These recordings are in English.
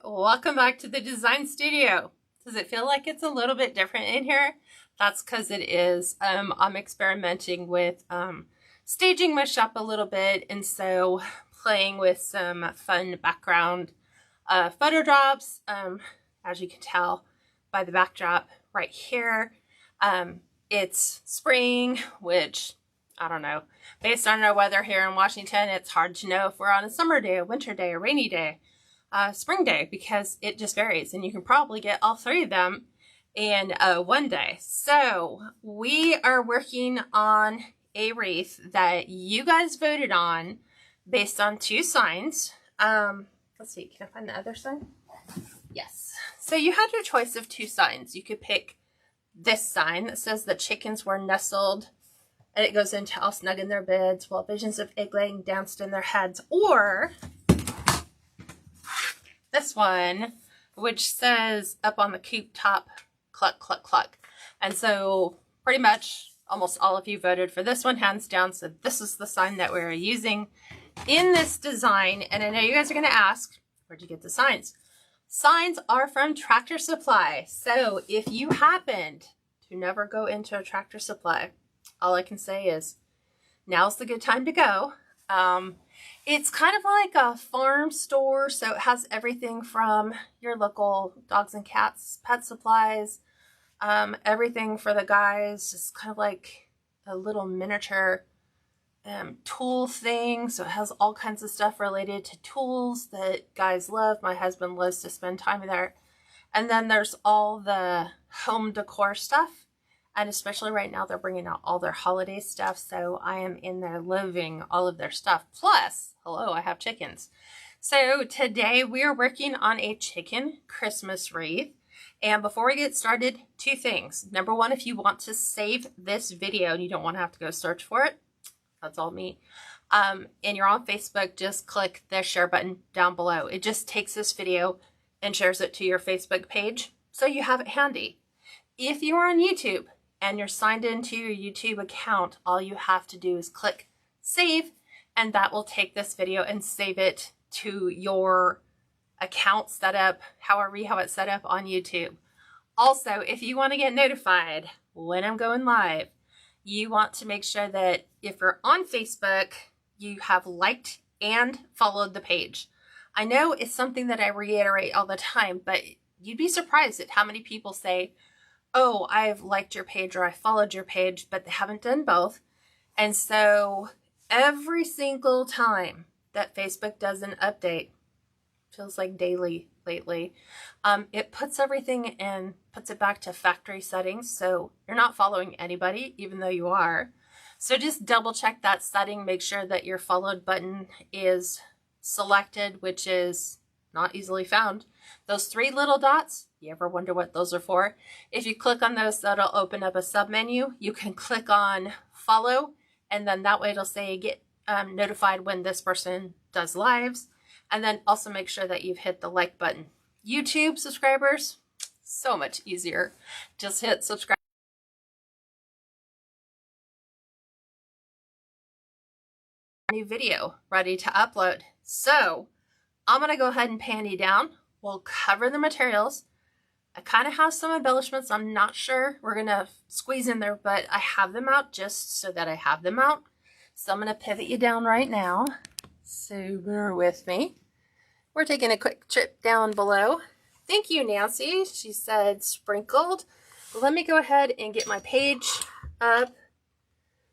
welcome back to the design studio. Does it feel like it's a little bit different in here? That's because it is. I'm experimenting with staging my shop a little bit, and so playing with some fun background photo drops. As you can tell by the backdrop right here, it's spring, which I don't know. Based on our weather here in Washington, it's hard to know if we're on a summer day, a winter day, a rainy day, spring day, because it just varies, and you can probably get all three of them in one day. So we are working on a wreath that you guys voted on based on two signs. Let's see, can I find the other sign? Yes. So you had your choice of two signs. You could pick this sign that says the chickens were nestled, and it goes into all snug in their beds while visions of egg laying danced in their heads. Or this one, which says up on the Coop top, cluck, cluck, cluck. And so pretty much almost all of you voted for this one, hands down. So this is the sign that we're using in this design. And I know you guys are going to ask, where'd you get the signs? Signs are from Tractor Supply. So if you happened to never go into a Tractor Supply, all I can say is now's the good time to go. It's kind of like a farm store, so it has everything from your local dogs and cats, pet supplies, everything for the guys, just kind of like a little miniature tool thing. So it has all kinds of stuff related to tools that guys love. My husband loves to spend time there. And then there's all the home decor stuff. And especially right now, they're bringing out all their holiday stuff. So I am in there loving all of their stuff. Plus, hello, I have chickens. So today we are working on a chicken Christmas wreath. And before we get started, two things. Number one, if you want to save this video and you don't want to have to go search for it, that's all me. And you're on Facebook, just click the share button down below. It just takes this video and shares it to your Facebook page, so you have it handy. If you are on YouTube and you're signed into your YouTube account, all you have to do is click save, and that will take this video and save it to your account setup, how it's set up on YouTube. Also, if you want to get notified when I'm going live, you want to make sure that if you're on Facebook, you have liked and followed the page. I know it's something that I reiterate all the time, but you'd be surprised at how many people say, oh, I've liked your page or I followed your page, but they haven't done both. And so every single time that Facebook does an update, feels like daily lately, it puts everything in, puts it back to factory settings. So you're not following anybody, even though you are. So just double check that setting, make sure that your followed button is selected, which is not easily found. Those three little dots, you ever wonder what those are for? If you click on those, that'll open up a sub menu. You can click on follow, and then that way it'll say get notified when this person does lives. And then also make sure that you've hit the like button. YouTube subscribers, so much easier. Just hit subscribe. New video ready to upload. So I'm going to go ahead and pan you down. We'll cover the materials. I kind of have some embellishments. I'm not sure we're going to squeeze in there, but I have them out just so that I have them out. So I'm going to pivot you down right now. So bear with me. We're taking a quick trip down below. Thank you, Nancy. She said sprinkled. Let me go ahead and get my page up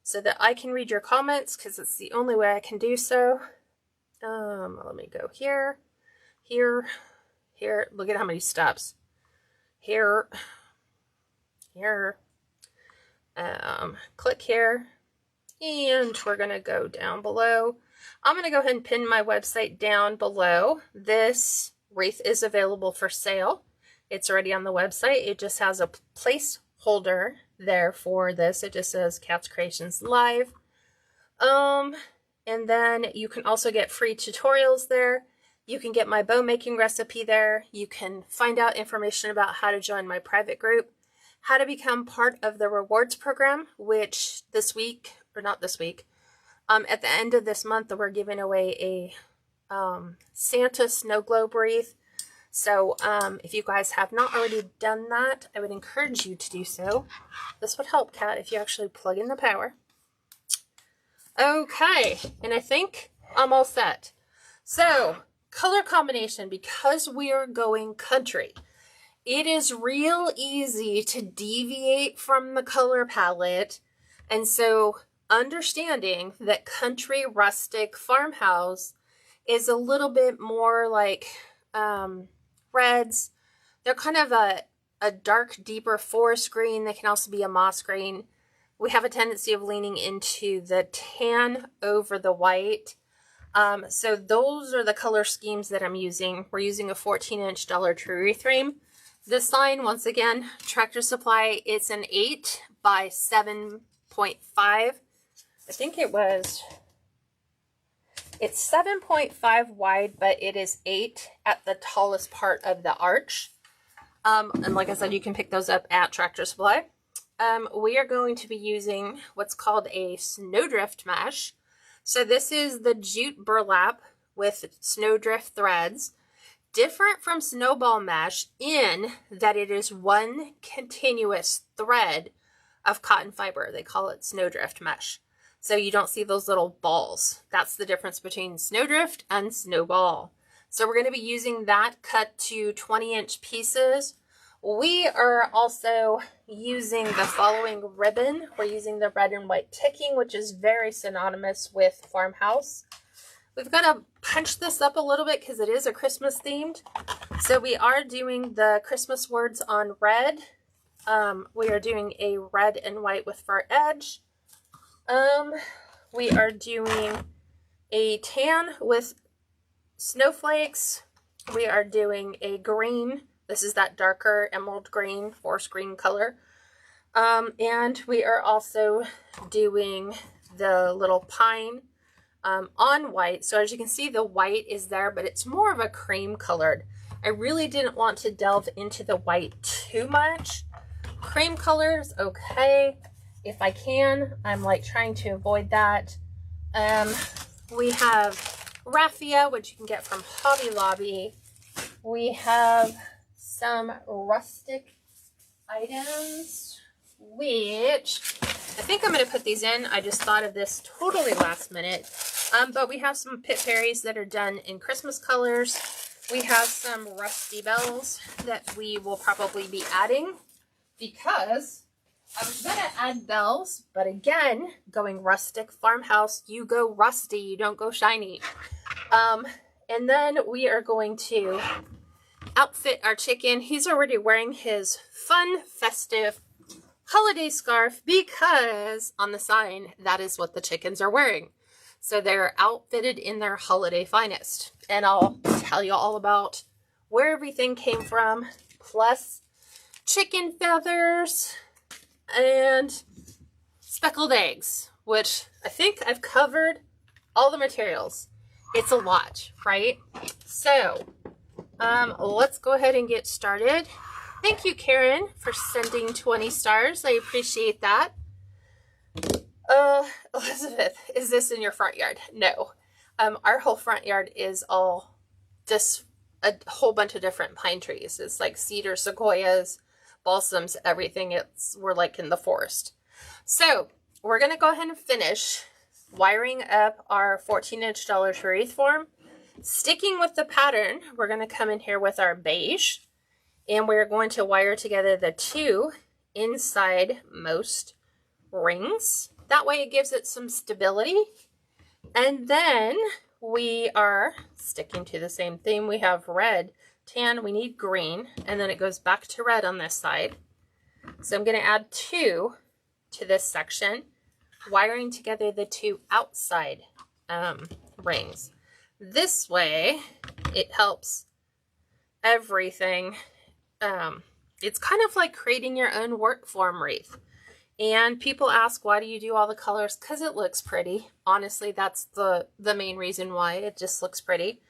so that I can read your comments, because it's the only way I can do so. Let me go here, here, here. Look at how many steps. Here, here, click here, and we're going to go down below. I'm going to go ahead and pin my website down below. This wreath is available for sale. It's already on the website. It just has a placeholder there for this. It just says Kats Creations Live. And then you can also get free tutorials there. You can get my bow making recipe there. You can find out information about how to join my private group, how to become part of the rewards program, which this week, or not this week, at the end of this month, we're giving away a Santa snow globe wreath. So if you guys have not already done that, I would encourage you to do so. This would help, Kat, if you actually plug in the power. Okay, and I think I'm all set. So, color combination, because we are going country, it is real easy to deviate from the color palette. And so understanding that country, rustic, farmhouse is a little bit more like reds. They're kind of a dark, deeper forest green. They can also be a moss green. We have a tendency of leaning into the tan over the white. So those are the color schemes that I'm using. We're using a 14-inch Dollar Tree wreath frame. This sign, once again, Tractor Supply, it's an 8 by 7.5. I think it's 7.5 wide, but it is 8 at the tallest part of the arch. And like I said, you can pick those up at Tractor Supply. We are going to be using what's called a snowdrift mesh. So this is the jute burlap with snowdrift threads, different from snowball mesh in that it is one continuous thread of cotton fiber. They call it snowdrift mesh. So you don't see those little balls. That's the difference between snowdrift and snowball. So we're going to be using that cut to 20-inch pieces. We are also using the following ribbon. We're using the red and white ticking, which is very synonymous with farmhouse. We've got to punch this up a little bit because it is a Christmas themed. So we are doing the Christmas words on red. We are doing a red and white with fur edge. We are doing a tan with snowflakes. We are doing a green. This is that darker emerald green, forest green color. And we are also doing the little pine on white. So as you can see, the white is there, but it's more of a cream colored. I really didn't want to delve into the white too much. Cream colors, okay. If I can, I'm like trying to avoid that. We have Raffia, which you can get from Hobby Lobby. We have some rustic items, which I think I'm going to put these in. I just thought of this totally last minute. But we have some pit fairies that are done in Christmas colors. We have some rusty bells that we will probably be adding because I was going to add bells, but again, going rustic farmhouse, you go rusty, you don't go shiny. And then we are going to outfit our chicken. He's already wearing his fun, festive holiday scarf because on the sign, that is what the chickens are wearing. So they're outfitted in their holiday finest. And I'll tell you all about where everything came from, plus chicken feathers and speckled eggs, which I think I've covered all the materials. It's a lot, right? So let's go ahead and get started. Thank you, Karen, for sending 20 stars. I appreciate that. Elizabeth, is this in your front yard? No. Our whole front yard is all just a whole bunch of different pine trees. It's like cedar, sequoias, balsams, everything. We're like in the forest. So we're going to go ahead and finish wiring up our 14-inch Dollar Tree wreath form. Sticking with the pattern, we're going to come in here with our beige, and we're going to wire together the two inside most rings. That way it gives it some stability. And then we are sticking to the same theme. We have red, tan, we need green, and then it goes back to red on this side. So I'm going to add 2 to this section, wiring together the 2 outside rings. This way, it helps everything. It's kind of like creating your own work form wreath. And people ask, why do you do all the colors? Because it looks pretty. Honestly, that's the main reason why. It just looks pretty.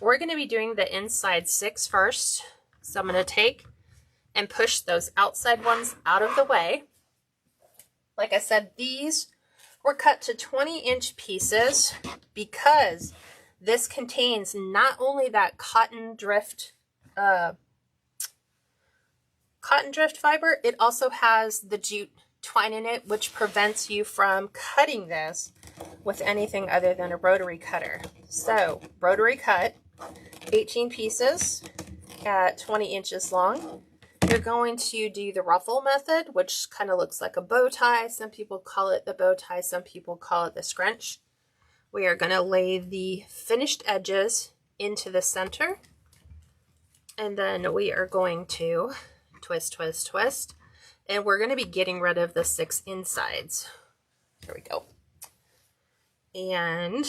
We're going to be doing the inside 6 first. So I'm going to take and push those outside ones out of the way. Like I said, these were cut to 20-inch pieces because this contains not only that cotton drift cotton drift fiber. It also has the jute twine in it, which prevents you from cutting this with anything other than a rotary cutter. So rotary cut, 18 pieces at 20 inches long. You're going to do the ruffle method, which kind of looks like a bow tie. Some people call it the bow tie, some people call it the scrunch. We are going to lay the finished edges into the center, and then we are going to twist, twist, twist, and we're going to be getting rid of the 6 insides. There we go. And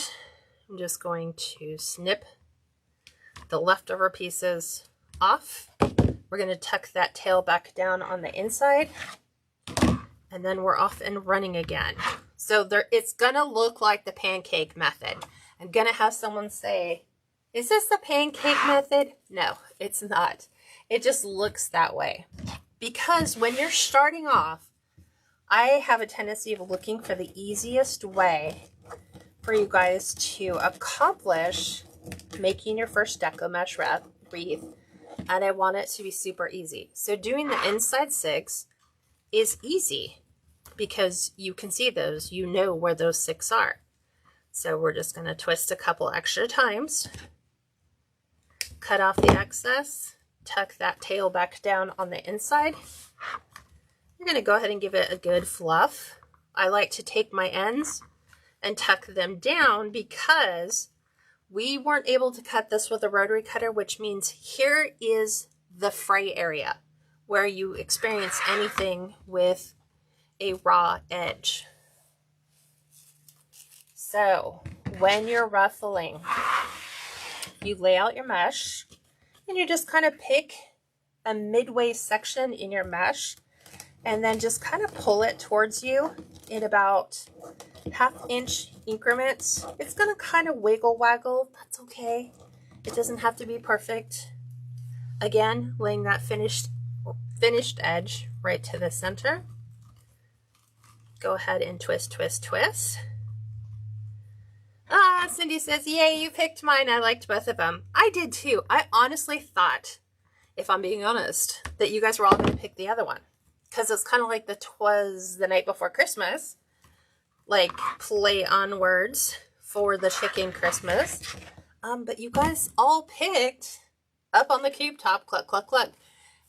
I'm just going to snip the leftover pieces off. We're going to tuck that tail back down on the inside, and then we're off and running again. So it's going to look like the pancake method. I'm going to have someone say, is this the pancake method? No, it's not. It just looks that way. Because when you're starting off, I have a tendency of looking for the easiest way for you guys to accomplish making your first deco mesh wreath, and I want it to be super easy. So doing the inside 6 is easy because you can see those, you know where those 6 are. So we're just going to twist a couple extra times, cut off the excess, tuck that tail back down on the inside. You're going to go ahead and give it a good fluff. I like to take my ends and tuck them down because we weren't able to cut this with a rotary cutter, which means here is the fray area where you experience anything with a raw edge. So when you're ruffling, you lay out your mesh and you just kind of pick a midway section in your mesh and then just kind of pull it towards you in about 1/2 inch increments. It's going to kind of wiggle waggle. That's okay. It doesn't have to be perfect. Again, laying that finished edge right to the center. Go ahead and twist, twist, twist. Ah, Cindy says, yay, you picked mine. I liked both of them. I did too. I honestly thought, if I'm being honest, that you guys were all going to pick the other one. Because it's kind of like the 'Twas the Night Before Christmas, like play on words for the chicken Christmas. But you guys all picked up on the Coop top, cluck, cluck, cluck.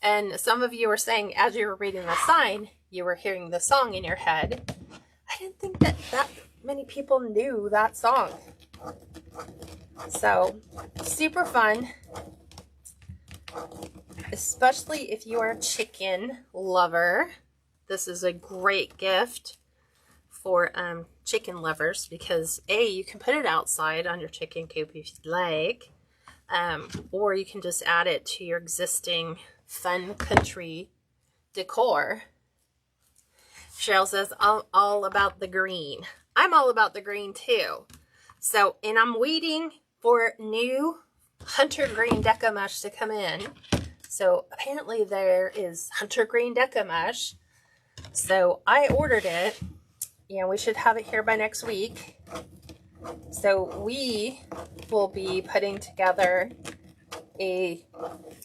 And some of you were saying, as you were reading the sign, you were hearing the song in your head. I didn't think that many people knew that song. So, super fun. Especially if you are a chicken lover. This is a great gift for chicken lovers because A, you can put it outside on your chicken coop if you'd like, or you can just add it to your existing fun country decor. Cheryl says, all about the green. I'm all about the green too. So, and I'm waiting for new hunter green deco mesh to come in. So apparently there is hunter green deco mesh. So I ordered it. And we should have it here by next week. So we will be putting together a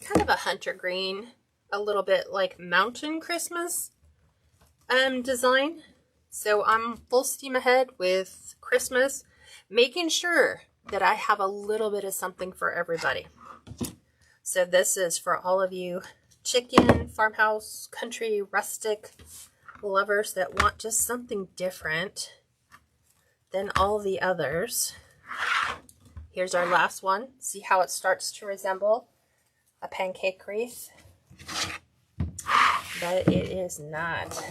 kind of a hunter green, a little bit like mountain Christmas design. So I'm full steam ahead with Christmas, making sure that I have a little bit of something for everybody. So this is for all of you chicken, farmhouse, country, rustic lovers that want just something different than all the others. Here's our last one. See how it starts to resemble a pancake wreath? But it is not.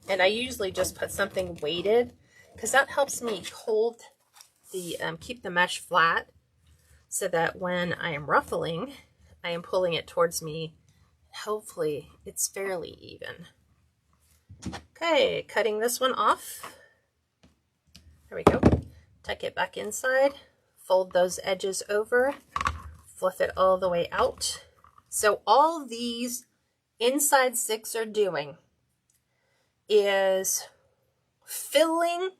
And I usually just put something weighted because that helps me hold the, keep the mesh flat so that when I am ruffling, I am pulling it towards me. Hopefully it's fairly even. Okay, cutting this one off. There we go. Tuck it back inside, fold those edges over, fluff it all the way out. So all these inside 6 are doing is filling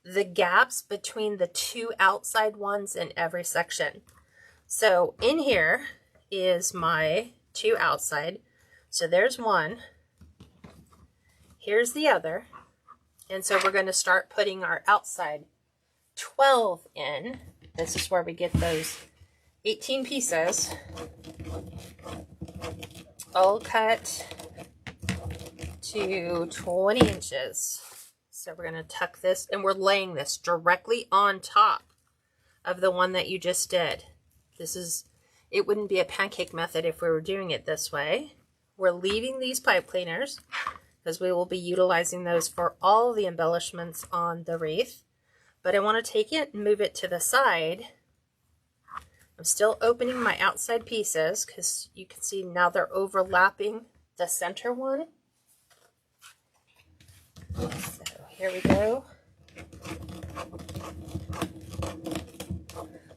the gaps between the 2 outside ones in every section. So in here is my 2 outside. So there's one. Here's the other. And so we're going to start putting our outside 12 in. This is where we get those 18 pieces, all cut to 20 inches. So we're going to tuck this, and we're laying this directly on top of the one that you just did. It wouldn't be a pancake method if we were doing it this way. We're leaving these pipe cleaners because we will be utilizing those for all the embellishments on the wreath. But I want to take it and move it to the side. I'm still opening my outside pieces because you can see now they're overlapping the center one. So here we go.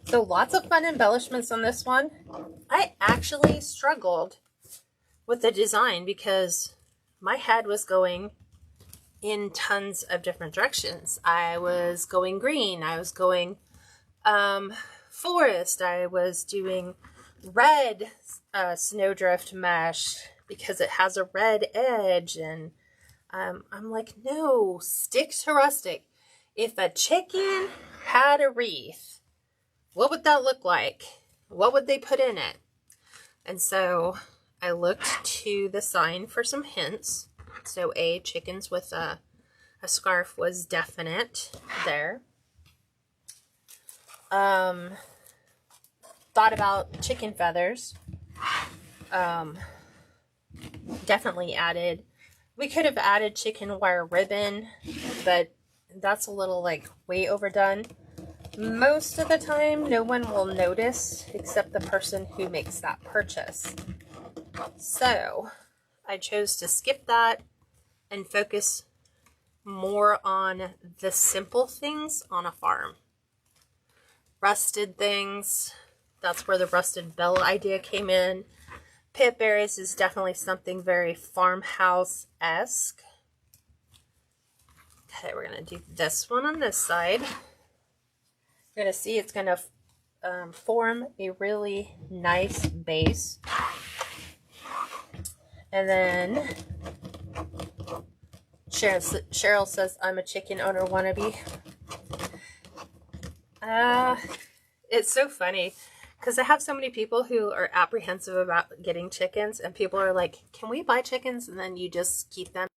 So lots of fun embellishments on this one. I actually struggled with the design because my head was going in tons of different directions. I was going green. I was going forest. I was doing red snowdrift mesh because it has a red edge. And I'm like, no, stick to rustic. If a chicken had a wreath, what would that look like? What would they put in it? And so I looked to the sign for some hints. So chickens with a scarf was definite there. Thought about chicken feathers. Definitely added. We could have added chicken wire ribbon, but that's a little like way overdone. Most of the time, no one will notice except the person who makes that purchase. So I chose to skip that and focus more on the simple things on a farm. Rusted things, that's where the rusted bell idea came in. Pit berries is definitely something very farmhouse-esque. Okay, we're going to do this one on this side. You're going to see it's going to form a really nice base. And then Cheryl says, I'm a chicken owner wannabe. It's so funny because I have so many people who are apprehensive about getting chickens, and people are like, can we buy chickens? And then you just keep them.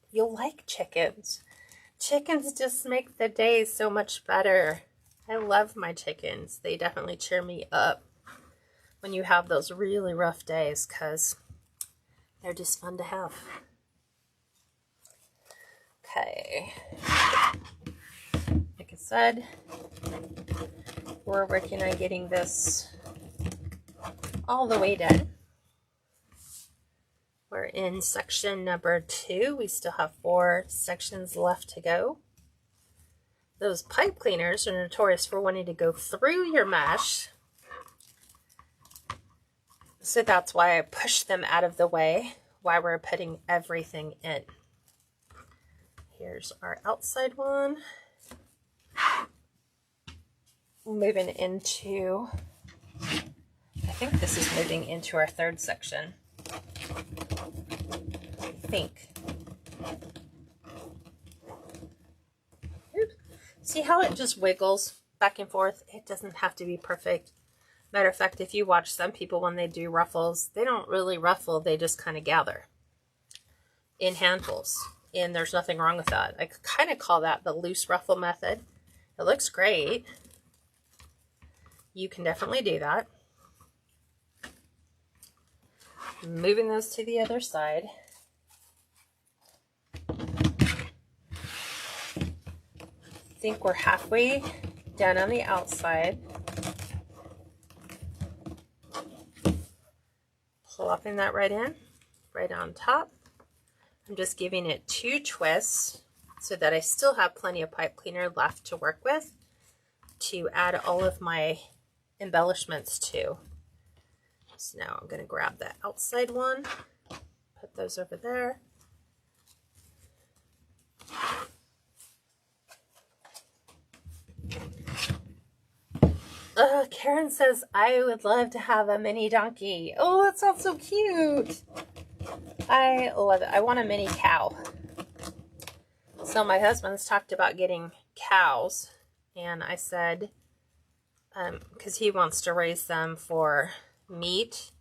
You'll like chickens. Chickens just make the day so much better. I love my chickens. They definitely cheer me up when you have those really rough days because they're just fun to have. Okay. Like I said, we're working on getting this all the way done. We're in section number 2. We still have 4 sections left to go. Those pipe cleaners are notorious for wanting to go through your mesh. So that's why I pushed them out of the way while we're putting everything in. Here's our outside one. Moving into, I think this is moving into our 3rd section. I think. Oops. See how it just wiggles back and forth? It doesn't have to be perfect. Matter of fact, if you watch some people when they do ruffles, they don't really ruffle, they just kind of gather in handfuls. And there's nothing wrong with that. I kind of call that the loose ruffle method. It looks great. You can definitely do that. Moving those to the other side. I think we're halfway down on the outside. Plopping that right in, right on top. I'm just giving it 2 twists so that I still have plenty of pipe cleaner left to work with to add all of my embellishments to. So now I'm going to grab that outside one, put those over there. Karen says, I would love to have a mini donkey. Oh, that sounds so cute. I love it. I want a mini cow. So my husband's talked about getting cows. And I said, because he wants to raise them for meat.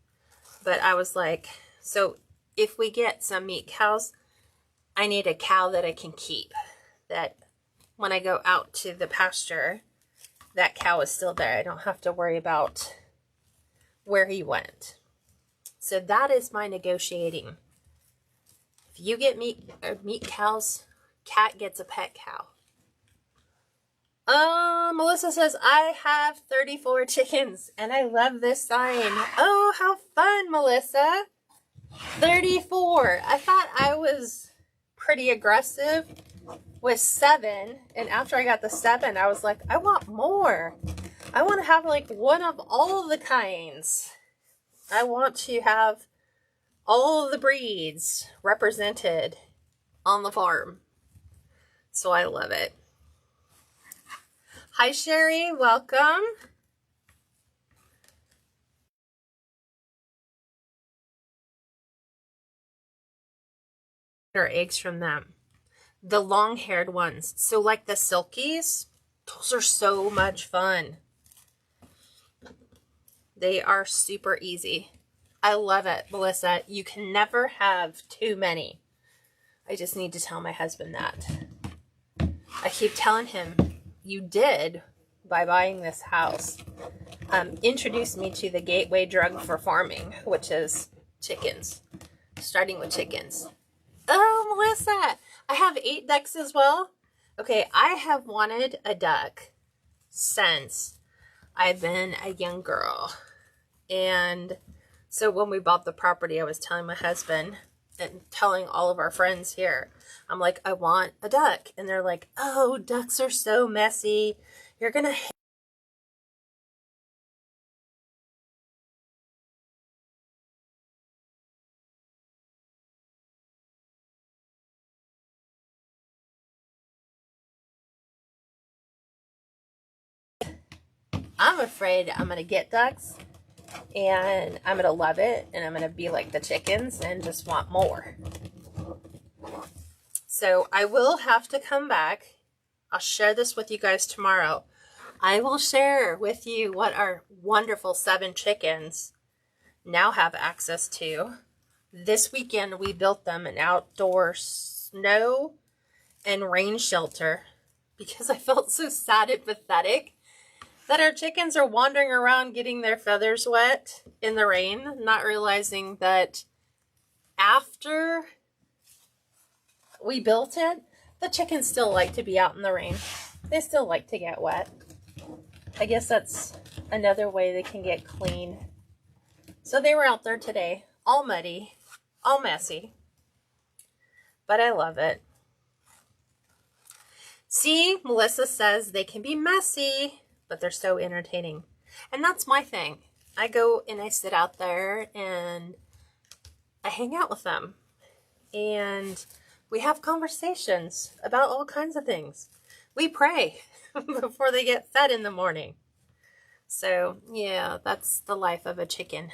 But I was like, so if we get some meat cows, I need a cow that I can keep. That when I go out to the pasture, that cow is still there. I don't have to worry about where he went. So that is my negotiating. If you get meat cows, Cat gets a pet cow. Melissa says, I have 34 chickens and I love this sign. Oh, how fun, Melissa. 34. I thought I was pretty aggressive with 7, and after I got the 7, I was like, I want more. I want to have like one of all the kinds. I want to have all of the breeds represented on the farm. So I love it. Hi, Sherry. Welcome. Our eggs from them. The long-haired ones. So like the silkies, those are so much fun. They are super easy. I love it, Melissa. You can never have too many. I just need to tell my husband that. I keep telling him, you did by buying this house. Introduce me to the gateway drug for farming, which is chickens. Starting with chickens. Oh, Melissa, I have 8 ducks as well. Okay, I have wanted a duck since I've been a young girl. And so when we bought the property, I was telling my husband and telling all of our friends here, I'm like, I want a duck. And they're like, oh, ducks are so messy. You're going to hate. I'm afraid I'm going to get ducks and I'm going to love it and I'm going to be like the chickens and just want more. So I will have to come back. I'll share this with you guys tomorrow. I will share with you what our wonderful 7 chickens now have access to. This weekend we built them an outdoor snow and rain shelter because I felt so sad and pathetic that our chickens are wandering around getting their feathers wet in the rain, not realizing that after we built it, the chickens still like to be out in the rain. They still like to get wet. I guess that's another way they can get clean. So they were out there today, all muddy, all messy, but I love it. See, Melissa says they can be messy, but they're so entertaining. And that's my thing. I go and I sit out there and I hang out with them. And we have conversations about all kinds of things. We pray before they get fed in the morning. So, yeah, that's the life of a chicken.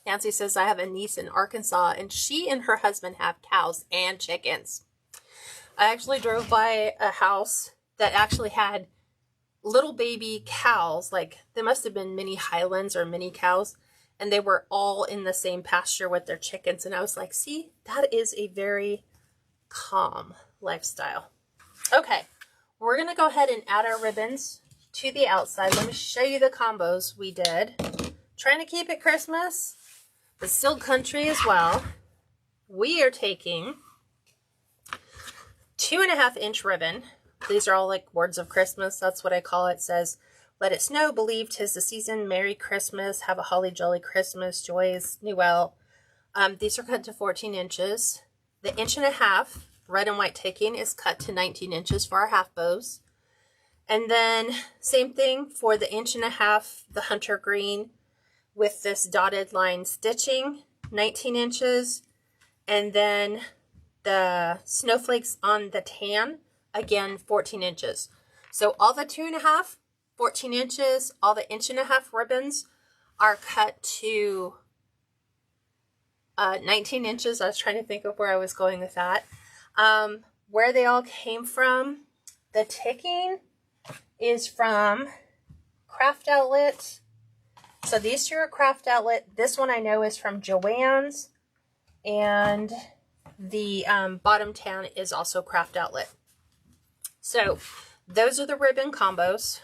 Nancy says, I have a niece in Arkansas, and she and her husband have cows and chickens. I actually drove by a house that actually had little baby cows, like they must have been mini Highlands or mini cows, and they were all in the same pasture with their chickens. And I was like, see, that is a very calm lifestyle. Okay, we're going to go ahead and add our ribbons to the outside. Let me show you the combos we did. Trying to keep it Christmas, but still country as well. We are taking 2.5-inch ribbon. These are all like words of Christmas. That's what I call it. It says, let it snow, believe 'tis the season, Merry Christmas, have a holly jolly Christmas, joyous Newell. These are cut to 14 inches. The 1.5 inch red and white ticking is cut to 19 inches for our half bows. And then same thing for the 1.5 inch, the hunter green with this dotted line stitching, 19 inches. And then the snowflakes on the tan, again, 14 inches. So all the 2.5 14 inches. All the 1.5-inch ribbons are cut to 19 inches. I was trying to think of where I was going with that. Where they all came from, the ticking is from Craft Outlet. So these two are Craft Outlet. This one I know is from Joann's. And the bottom tan is also Craft Outlet. So those are the ribbon combos.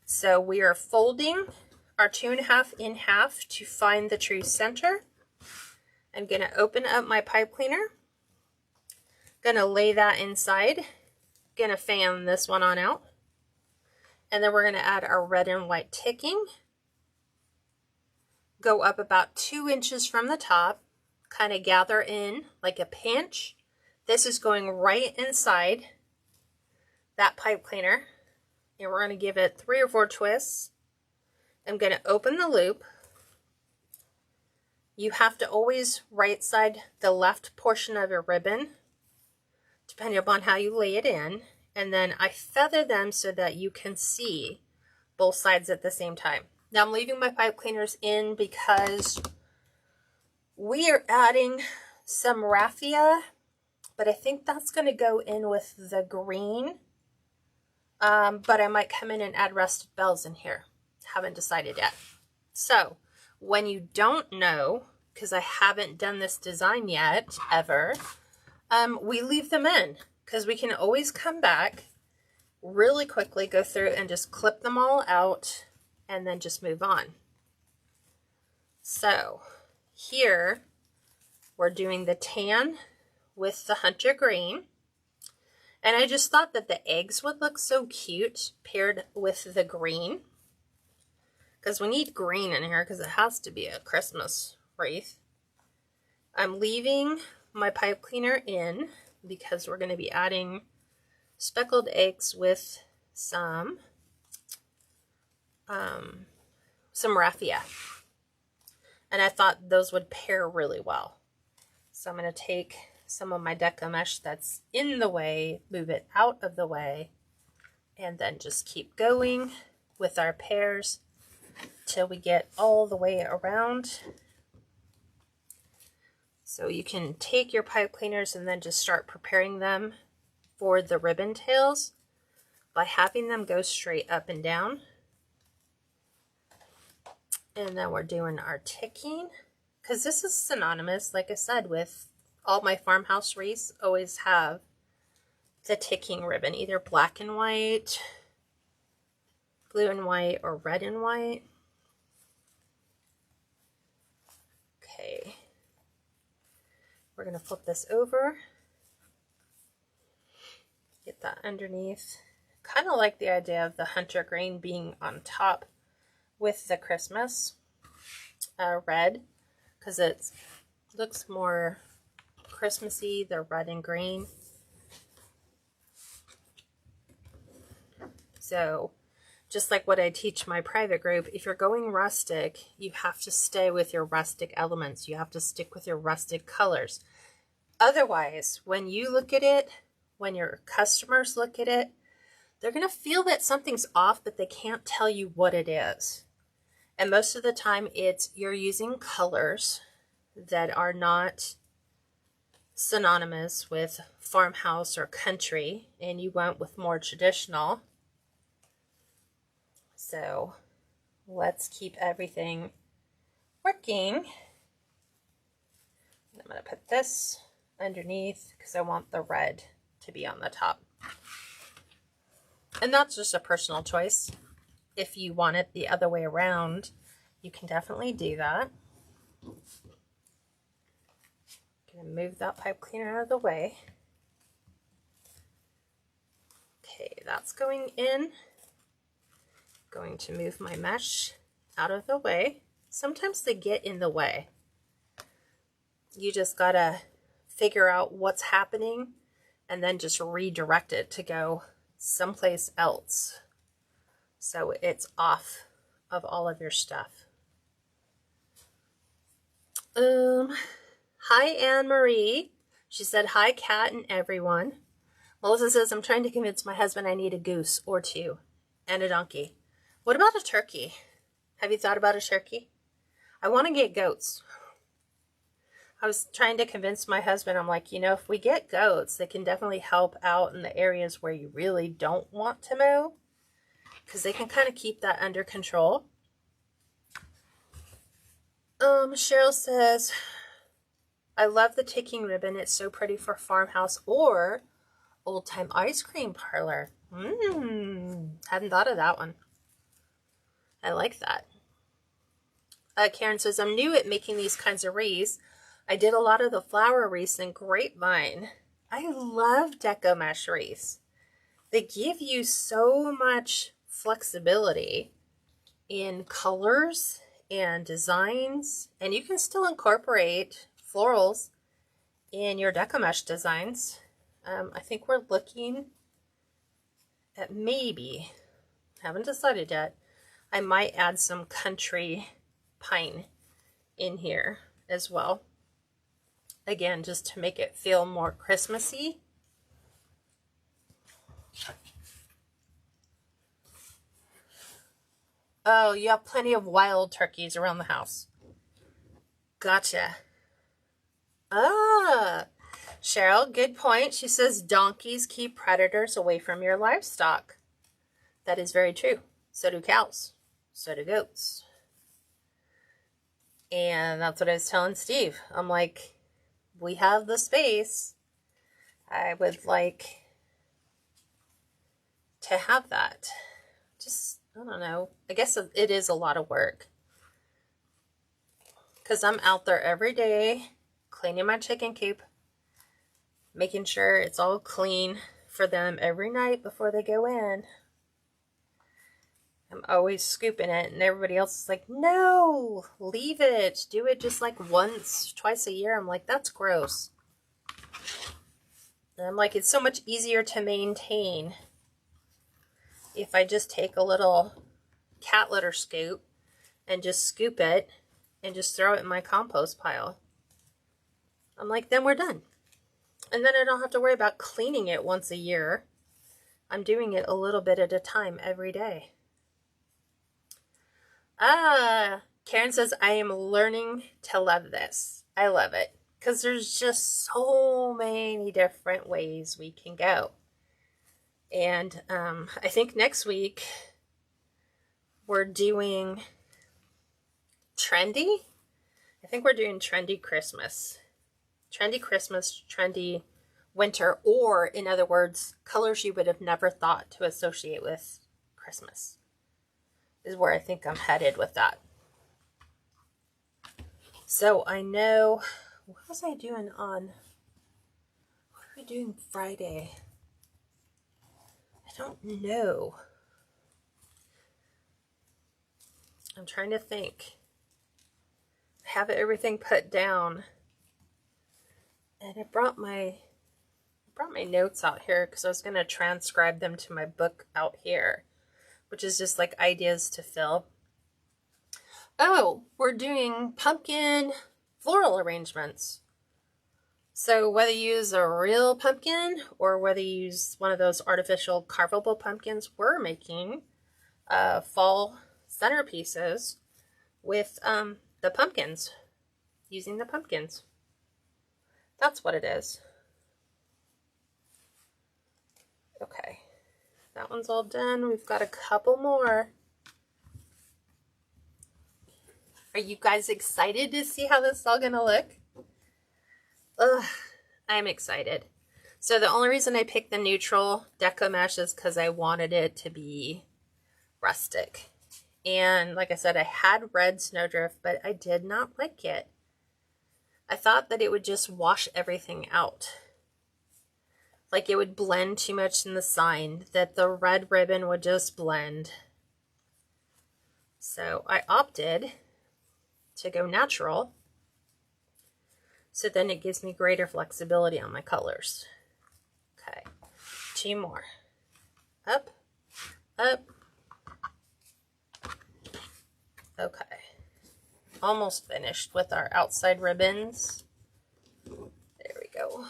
So we are folding our 2.5 in half to find the true center. I'm going to open up my pipe cleaner. Going to lay that inside. Going to fan this one on out. And then we're going to add our red and white ticking. Go up about 2 inches from the top. Kind of gather in like a pinch. This is going right inside that pipe cleaner. And we're going to give it 3 or 4 twists. I'm going to open the loop. You have to always right side the left portion of your ribbon, depending upon how you lay it in. And then I feather them so that you can see both sides at the same time. Now I'm leaving my pipe cleaners in because we are adding some raffia, but I think that's going to go in with the green. But I might come in and add rusted bells in here. Haven't decided yet. So when you don't know, because I haven't done this design yet, ever, we leave them in because we can always come back really quickly, go through and just clip them all out and then just move on. So here we're doing the tan with the hunter green. And I just thought that the eggs would look so cute paired with the green. Because we need green in here because it has to be a Christmas wreath. I'm leaving my pipe cleaner in because we're going to be adding speckled eggs with some raffia. And I thought those would pair really well. So I'm going to take some of my Deco mesh that's in the way, move it out of the way, and then just keep going with our pairs till we get all the way around. So you can take your pipe cleaners and then just start preparing them for the ribbon tails by having them go straight up and down. And then we're doing our ticking, because this is synonymous, like I said, with all my farmhouse wreaths always have the ticking ribbon, either black and white, blue and white, or red and white. Okay, we're going to flip this over, get that underneath. Kind of like the idea of the hunter green being on top with the Christmas red, because it looks more Christmassy, the red and green. So just like what I teach my private group, if you're going rustic, you have to stay with your rustic elements. You have to stick with your rustic colors. Otherwise, when you look at it, when your customers look at it, they're going to feel that something's off, but they can't tell you what it is. And most of the time, it's you're using colors that are not synonymous with farmhouse or country, and you went with more traditional. So let's keep everything working. I'm going to put this underneath because I want the red to be on the top. And that's just a personal choice. If you want it the other way around, you can definitely do that. I'm going to move that pipe cleaner out of the way. Okay, that's going in. Going to move my mesh out of the way. Sometimes they get in the way. You just gotta figure out what's happening and then just redirect it to go someplace else so it's off of all of your stuff. Hi, Anne-Marie. She said, hi, Kat and everyone. Melissa says, I'm trying to convince my husband I need a goose or two. and a donkey. What about a turkey? Have you thought about a turkey? I want to get goats. I was trying to convince my husband, I'm like, you know, if we get goats, they can definitely help out in the areas where you really don't want to mow, because they can kind of keep that under control. Cheryl says, I love the ticking ribbon. It's so pretty for farmhouse or old-time ice cream parlor. Hadn't thought of that one. I like that. Karen says, I'm new at making these kinds of wreaths. I did a lot of the flower wreaths in grapevine. I love Deco mesh wreaths. They give you so much flexibility in colors and designs, and you can still incorporate florals in your Deco mesh designs. I think we're looking at maybe, haven't decided yet, I might add some country pine in here as well. Again, just to make it feel more Christmassy. Oh, you have plenty of wild turkeys around the house. Gotcha. Ah, Cheryl, good point. She says donkeys keep predators away from your livestock. That is very true. So do cows. So do goats. And that's what I was telling Steve. I'm like, we have the space. I would like to have that. Just, I don't know. I guess it is a lot of work. Because I'm out there every day cleaning my chicken coop, making sure it's all clean for them every night before they go in. I'm always scooping it, and everybody else is like, no, leave it. Do it just like once, twice a year. I'm like, that's gross. And I'm like, it's so much easier to maintain if I just take a little cat litter scoop and just scoop it and just throw it in my compost pile. I'm like, then we're done. And then I don't have to worry about cleaning it once a year. I'm doing it a little bit at a time every day. Karen says, I am learning to love this. I love it because there's just so many different ways we can go. And I think next week we're doing trendy. I think we're doing trendy Christmas. Trendy Christmas, trendy winter, or in other words, colors you would have never thought to associate with Christmas is where I think I'm headed with that. So I know, what was I doing on, what are we doing Friday? I don't know. I'm trying to think. I have everything put down. And I brought my notes out here because I was going to transcribe them to my book out here, which is just like ideas to fill. Oh, we're doing pumpkin floral arrangements. So whether you use a real pumpkin or whether you use one of those artificial carvable pumpkins, we're making fall centerpieces with the pumpkins, using the pumpkins. That's what it is. Okay, that one's all done. We've got a couple more. Are you guys excited to see how this is all gonna look? Ugh, I'm excited. So the only reason I picked the neutral Deco mesh is because I wanted it to be rustic. And like I said, I had red snowdrift, but I did not like it. I thought that it would just wash everything out. Like it would blend too much in the sign, that the red ribbon would just blend. So I opted to go natural. So then it gives me greater flexibility on my colors. Okay, 2 more. Up, up. Okay. Almost finished with our outside ribbons. There we go.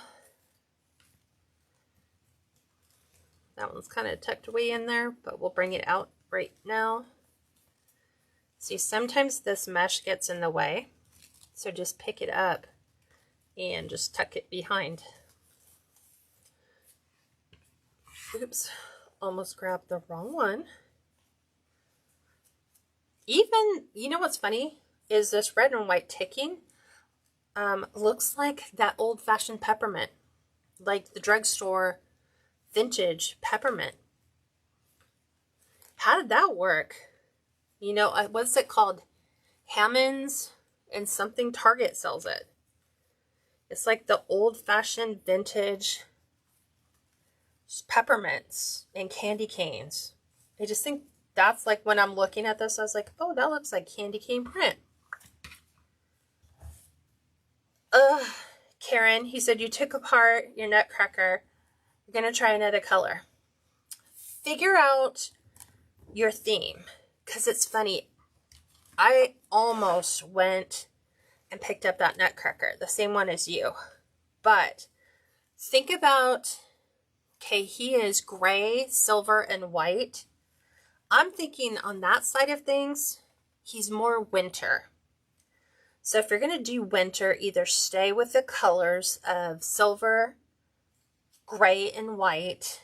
That one's kind of tucked away in there, but we'll bring it out right now. See, sometimes this mesh gets in the way, so just pick it up and just tuck it behind. Oops, almost grabbed the wrong one. Even, you know what's funny is this red and white ticking looks like that old-fashioned peppermint, like the drugstore vintage peppermint. How did that work? You know, what's it called? Hammond's and something. Target sells it. It's like the old-fashioned vintage peppermints and candy canes. I just think that's like, when I'm looking at this, I was like, oh, that looks like candy cane print. Karen, he said, you took apart your nutcracker. You're going to try another color. Figure out your theme. Because it's funny, I almost went and picked up that nutcracker, the same one as you. But think about, okay, he is gray, silver, and white. I'm thinking on that side of things, he's more winter. So if you're going to do winter, either stay with the colors of silver, gray, and white.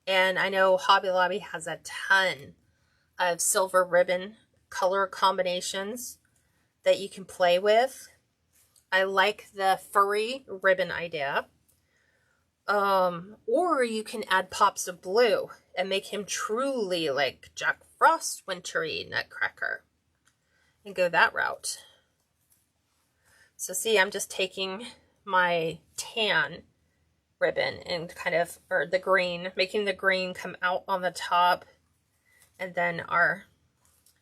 And I know Hobby Lobby has a ton of silver ribbon color combinations that you can play with. I like the furry ribbon idea. Or you can add pops of blue and make him truly like Jack Frost wintry nutcracker and go that route. So see, I'm just taking my tan ribbon and kind of, or the green, making the green come out on the top, and then our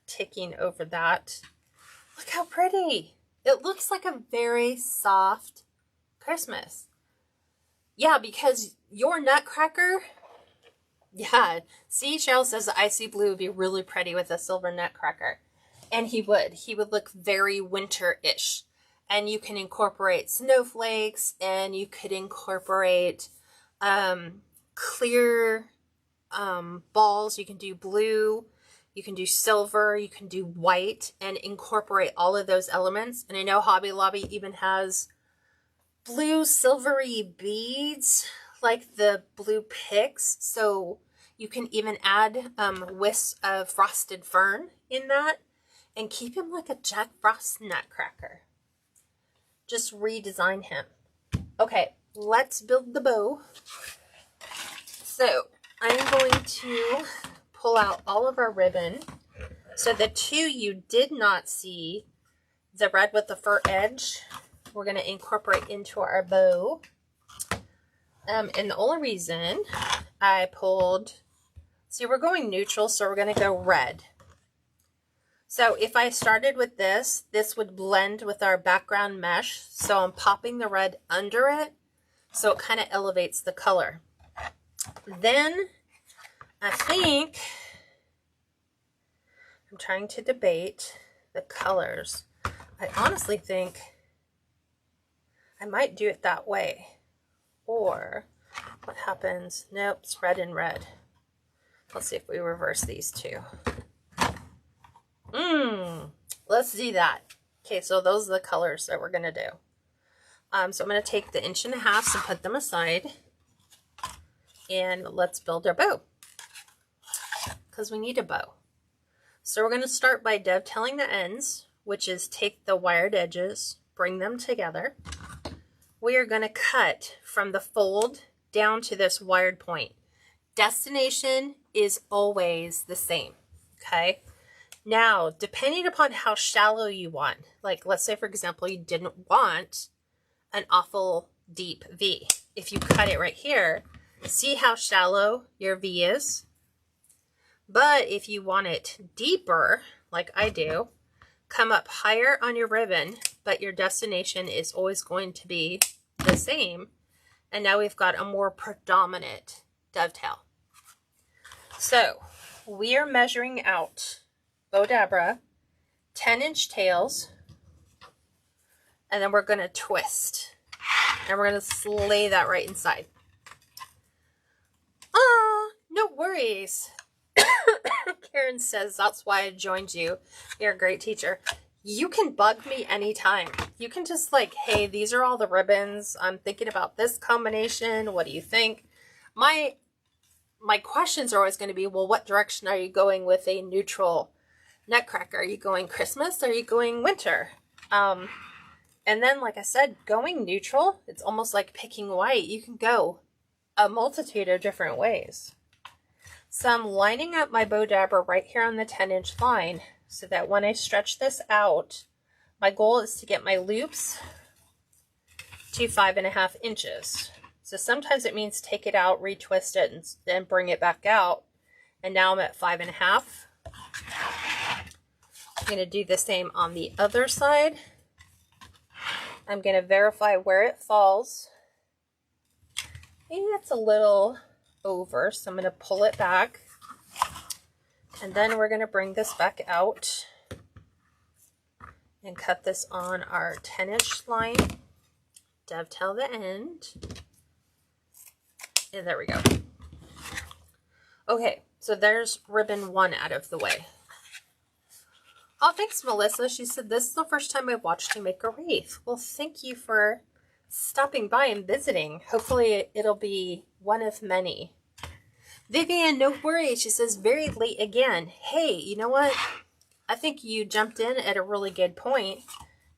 ticking over that. Look how pretty. It looks like a very soft Christmas. Yeah, because your nutcracker, yeah, Seashell says the icy blue would be really pretty with a silver nutcracker. And he would. He would look very winter-ish. And you can incorporate snowflakes, and you could incorporate clear balls. You can do blue, you can do silver, you can do white, and incorporate all of those elements. And I know Hobby Lobby even has blue silvery beads, like the blue picks. So you can even add wisps of frosted fern in that and keep him like a Jack Frost nutcracker. Just redesign him. Okay, let's build the bow. So I'm going to pull out all of our ribbon. So the two you did not see, the red with the fur edge, we're going to incorporate into our bow. And the only reason I pulled, see, we're going neutral, so we're going to go red. So if I started with this, this would blend with our background mesh. So I'm popping the red under it, so it kind of elevates the color. Then I think, I'm trying to debate the colors. I honestly think I might do it that way. Or what happens? Nope, it's red and red. Let's see if we reverse these two. Let's do that. Okay, so those are the colors that we're going to do. So I'm going to take the 1.5 inches and put them aside. And let's build our bow. Because we need a bow. So we're going to start by dovetailing the ends, which is take the wired edges, bring them together. We are going to cut from the fold down to this wired point. Destination is always the same, okay? Now, depending upon how shallow you want, like let's say, for example, you didn't want an awful deep V. If you cut it right here, see how shallow your V is? But if you want it deeper, like I do, come up higher on your ribbon, but your destination is always going to be the same. And now we've got a more predominant dovetail. So we are measuring out Bodabra 10-inch tails, and then we're going to twist, and we're going to slay that right inside. No Grace. Karen says, that's why I joined you. You're a great teacher. You can bug me anytime. You can just like, hey, these are all the ribbons. I'm thinking about this combination. What do you think? My questions are always going to be, well, what direction are you going with a neutral nutcracker? Are you going Christmas? Are you going winter? And then, like I said, going neutral, it's almost like picking white. You can go a multitude of different ways. So I'm lining up my bow dabber right here on the 10-inch line so that when I stretch this out, my goal is to get my loops to 5.5 inches. So sometimes it means take it out, retwist it, and then bring it back out. And now I'm at 5.5. I'm going to do the same on the other side. I'm going to verify where it falls. Maybe it's a little over, so I'm going to pull it back. And then we're going to bring this back out and cut this on our 10-inch line. Dovetail the end. And there we go. Okay, so there's ribbon 1 out of the way. Oh, thanks, Melissa. She said, this is the first time I've watched you make a wreath. Well, thank you for stopping by and visiting. Hopefully it'll be one of many. Vivian, no worries. She says, very late again. Hey, you know what? I think you jumped in at a really good point.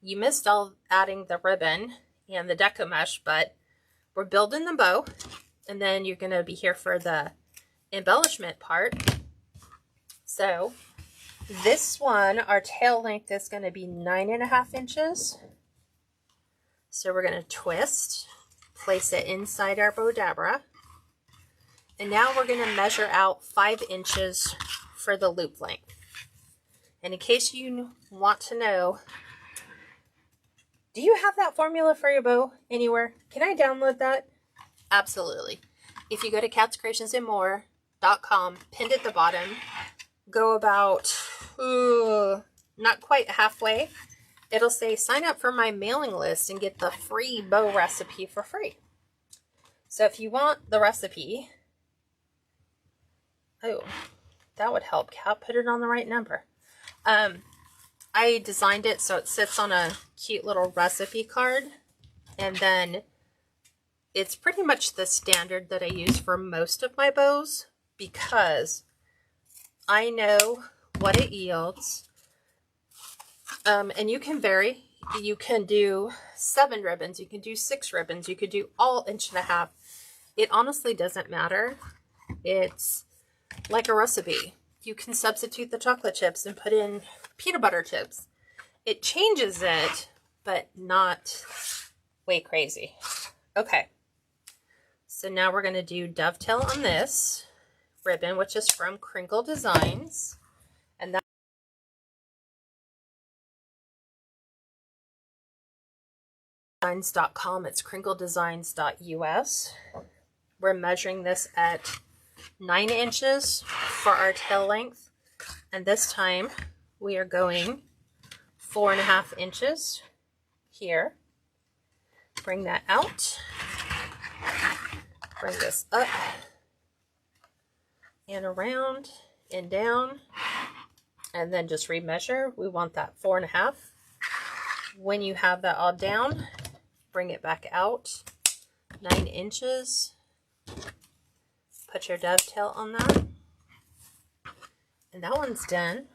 You missed all adding the ribbon and the deco mesh, but we're building the bow. And then you're going to be here for the embellishment part. So this one, our tail length is going to be 9.5 inches. So we're going to twist, place it inside our bow dabber. And now we're going to measure out 5 inches for the loop length. And in case you want to know, do you have that formula for your bow anywhere? Can I download that? Absolutely. If you go to KatsCreationsNMore.com, pinned at the bottom, go about, not quite halfway, it'll say sign up for my mailing list and get the free bow recipe for free. So if you want the recipe, that would help, Kat. Put it on the right number. I designed it so it sits on a cute little recipe card, and then it's pretty much the standard that I use for most of my bows because I know what it yields. And you can vary. You can do 7 ribbons. You can do 6 ribbons. You could do all 1.5 inches. It honestly doesn't matter. It's like a recipe. You can substitute the chocolate chips and put in peanut butter chips. It changes it, but not way crazy. Okay. So now we're going to do dovetail on this ribbon, which is from Crinkle Designs. And that's designs.com. It's crinkledesigns.us. We're measuring this at 9 inches for our tail length. And this time we are going 4.5 inches here. Bring that out. Bring this up and around and down, and then just remeasure. We want that 4.5. When you have that all down, bring it back out 9 inches. Put your dovetail on that, and that one's done.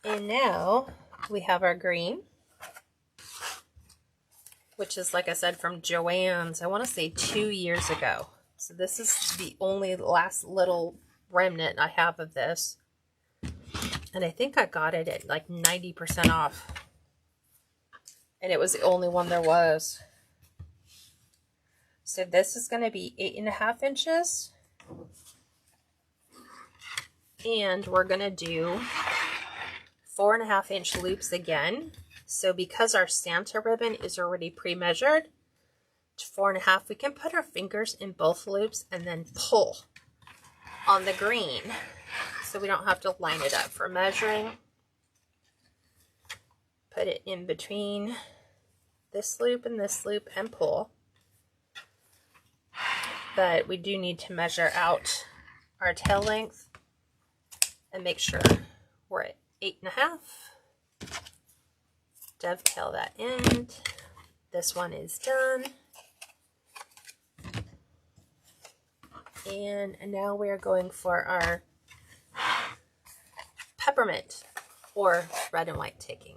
And now we have our green, which is, like I said, from Joann's, I want to say 2 years ago. So this is the only last little remnant I have of this. And I think I got it at like 90% off. And it was the only one there was. So this is going to be 8.5 inches. And we're going to do 4.5 inch loops again. So because our Santa ribbon is already pre-measured to 4.5, we can put our fingers in both loops and then pull on the green so we don't have to line it up for measuring. Put it in between this loop and pull. but we do need to measure out our tail length and make sure we're at 8.5. Dovetail that end. This one is done. And now we're going for our peppermint or red and white ticking.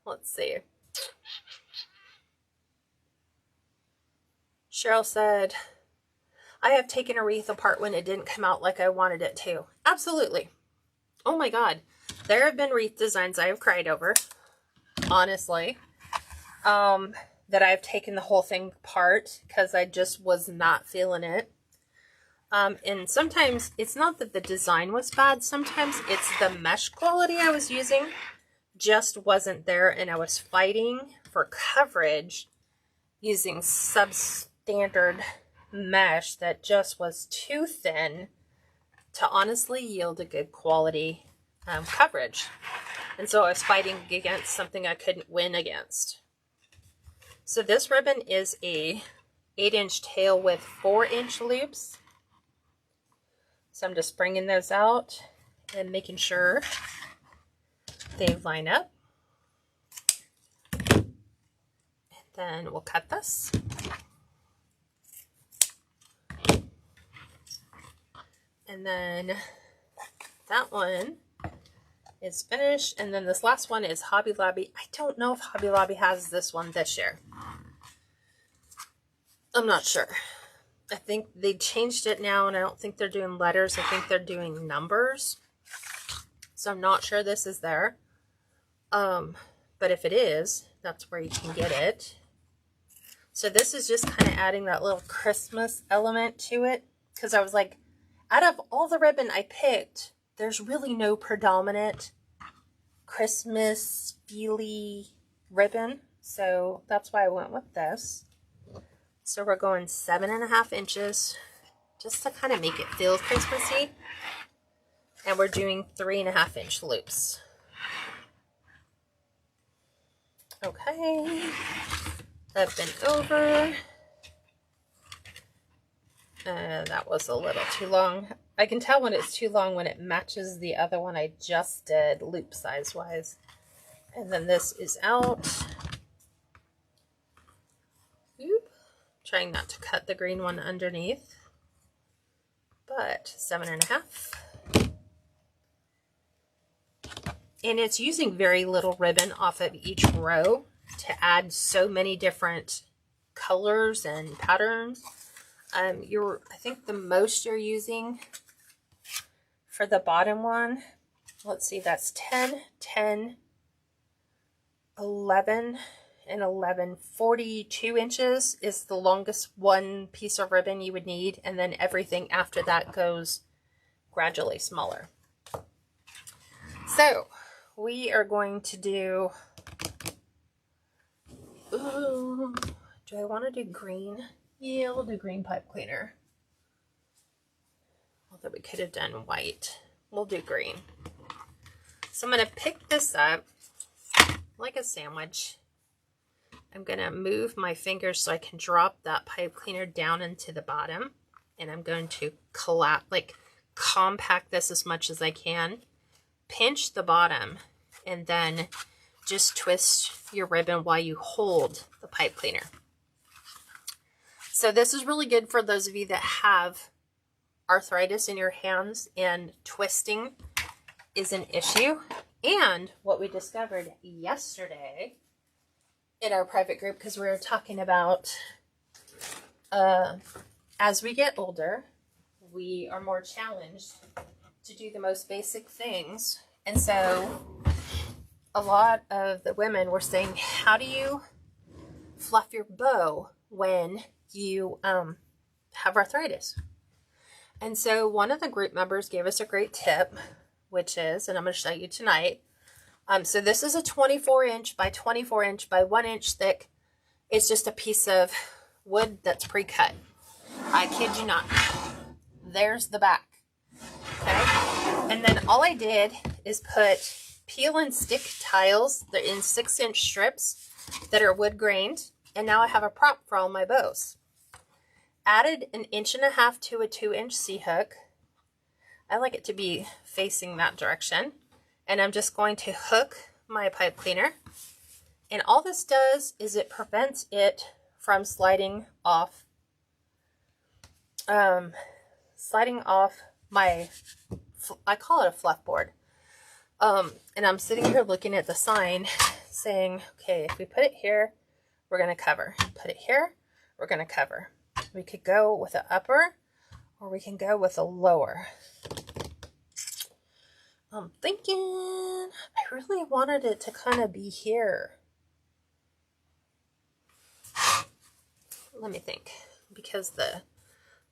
Let's see. Cheryl said, I have taken a wreath apart when it didn't come out like I wanted it to. Absolutely. Oh my God. There have been wreath designs I have cried over, honestly, that I've taken the whole thing apart because I just was not feeling it. And sometimes it's not that the design was bad. Sometimes it's the mesh quality I was using just wasn't there, and I was fighting for coverage using substandard mesh that just was too thin to honestly yield a good quality coverage. And so I was fighting against something I couldn't win against. So this ribbon is a 8-inch tail with 4-inch loops. So I'm just bringing those out and making sure they line up. And then we'll cut this. And then that one is finished. And then this last one is Hobby Lobby. I don't know if Hobby Lobby has this one this year. I'm not sure. I think they changed it now, and I don't think they're doing letters. I think they're doing numbers. So I'm not sure this is there. But if it is, that's where you can get it. So this is just kind of adding that little Christmas element to it. Because I was like, out of all the ribbon I picked, there's really no predominant Christmas feely ribbon. So that's why I went with this. So we're going 7.5 inches just to kind of make it feel Christmassy. And we're doing 3.5-inch loops. Okay, up and over. That was a little too long. I can tell when it's too long when it matches the other one I just did loop size wise. And then this is out. Oop. Trying not to cut the green one underneath. But 7.5. And it's using very little ribbon off of each row to add so many different colors and patterns. I think the most you're using for the bottom one, let's see, that's 10, 10, 11, and 11. 42 inches is the longest one piece of ribbon you would need, and then everything after that goes gradually smaller. So we are going to do, ooh, do I want to do green? Yeah, we'll do green pipe cleaner. Although we could have done white. We'll do green. So I'm going to pick this up like a sandwich. I'm going to move my fingers so I can drop that pipe cleaner down into the bottom. And I'm going to compact this as much as I can. Pinch the bottom and then just twist your ribbon while you hold the pipe cleaner. So this is really good for those of you that have arthritis in your hands and twisting is an issue. And what we discovered yesterday in our private group, because we were talking about as we get older, we are more challenged to do the most basic things. And so a lot of the women were saying, how do you fluff your bow when you have arthritis? And so one of the group members gave us a great tip, which is, and I'm going to show you tonight. So this is a 24-inch by 24-inch by 1-inch thick. It's just a piece of wood that's pre-cut. I kid you not. There's the back. Okay. And then all I did is put peel and stick tiles. They're in 6-inch strips that are wood grained. And now I have a prop for all my bows. Added 1.5 inches to a 2-inch C-hook. I like it to be facing that direction. And I'm just going to hook my pipe cleaner. And all this does is it prevents it from sliding off my, I call it a fluff board. And I'm sitting here looking at the sign saying, okay, if we put it here, we're going to cover. Put it here, we're going to cover. We could go with an upper or we can go with a lower. I'm thinking I really wanted it to kind of be here. Let me think, because the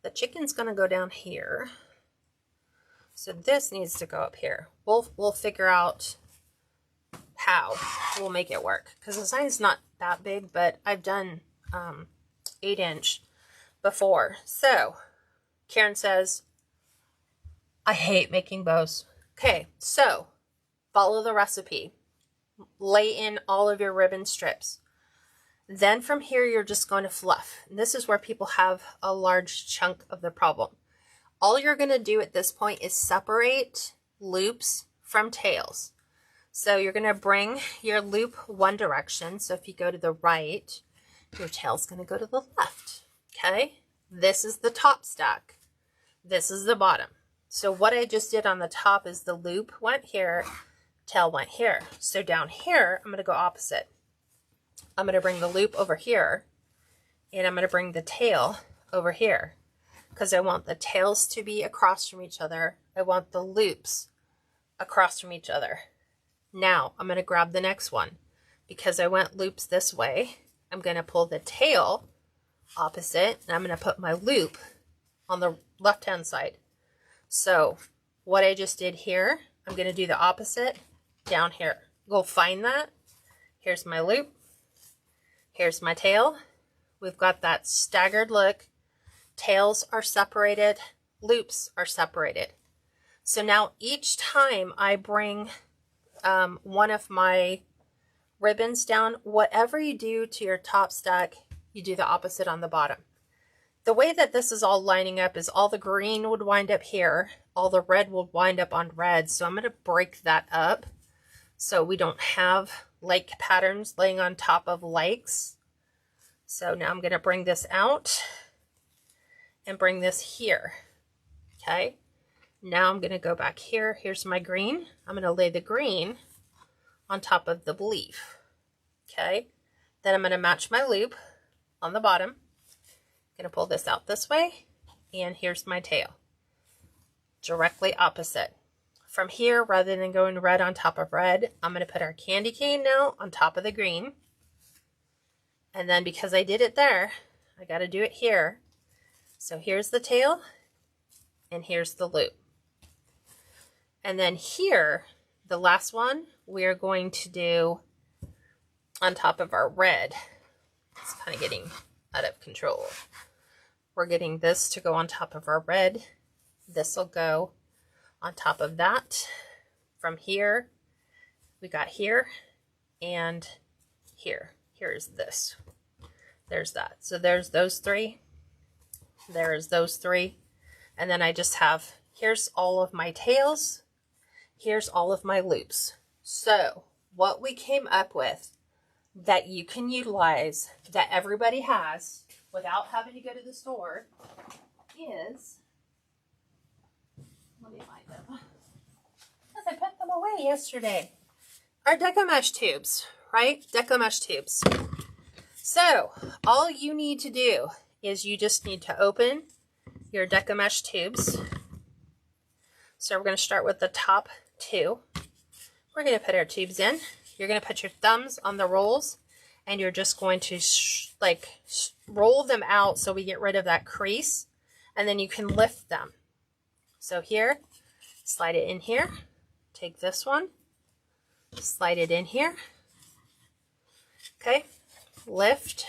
chicken's going to go down here. So this needs to go up here. We'll figure out how we'll make it work, because the sign's not that big, but I've done 8-inch before. So Karen says, I hate making bows. Okay, so follow the recipe. Lay in all of your ribbon strips. Then from here, you're just going to fluff. And this is where people have a large chunk of the problem. All you're going to do at this point is separate loops from tails. So you're going to bring your loop one direction. So if you go to the right, your tail's going to go to the left. Okay? This is the top stack. This is the bottom. So what I just did on the top is the loop went here, tail went here. So down here, I'm going to go opposite. I'm going to bring the loop over here, and I'm going to bring the tail over here, because I want the tails to be across from each other. I want the loops across from each other. Now I'm going to grab the next one. Because I went loops this way, I'm going to pull the tail opposite, and I'm going to put my loop on the left-hand side. So what I just did here, I'm going to do the opposite down here. Go find that. Here's my loop. Here's my tail. We've got that staggered look. Tails are separated. Loops are separated. So now each time I bring one of my ribbons down, whatever you do to your top stack, you do the opposite on the bottom. The way that this is all lining up is all the green would wind up here. All the red will wind up on red. So I'm going to break that up so we don't have like patterns laying on top of likes. So now I'm going to bring this out and bring this here. Okay. Now I'm going to go back here. Here's my green. I'm going to lay the green on top of the leaf. Okay. Then I'm going to match my loop on the bottom. I'm going to pull this out this way. And here's my tail. Directly opposite. From here, rather than going red on top of red, I'm going to put our candy cane now on top of the green. And then because I did it there, I got to do it here. So here's the tail, and here's the loop. And then here, the last one, we are going to do on top of our red. It's kind of getting out of control. We're getting this to go on top of our red. This will go on top of that. From here, we got here and here. Here's this. There's that. So there's those three. There's those three. And then I just have, here's all of my tails. Here's all of my loops. So what we came up with that you can utilize, that everybody has without having to go to the store, is, let me find them, because I put them away yesterday, our Deco mesh tubes, right? Deco mesh tubes. So all you need to do is you just need to open your Deco mesh tubes. So we're going to start with the top two. We're going to put our tubes in. You're going to put your thumbs on the rolls, and you're just going to roll them out so we get rid of that crease, and then you can lift them. So here, slide it in here. Take this one, slide it in here. Okay, lift,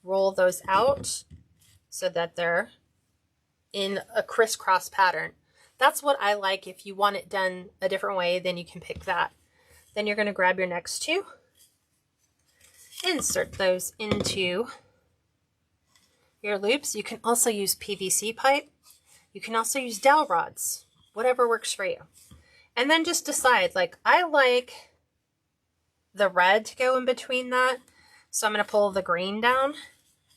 roll those out so that they're in a crisscross pattern. That's what I like. If you want it done a different way, then you can pick that. Then you're going to grab your next two, insert those into your loops. You can also use PVC pipe. You can also use dowel rods, whatever works for you. And then just decide, like, I like the red to go in between that. So I'm going to pull the green down.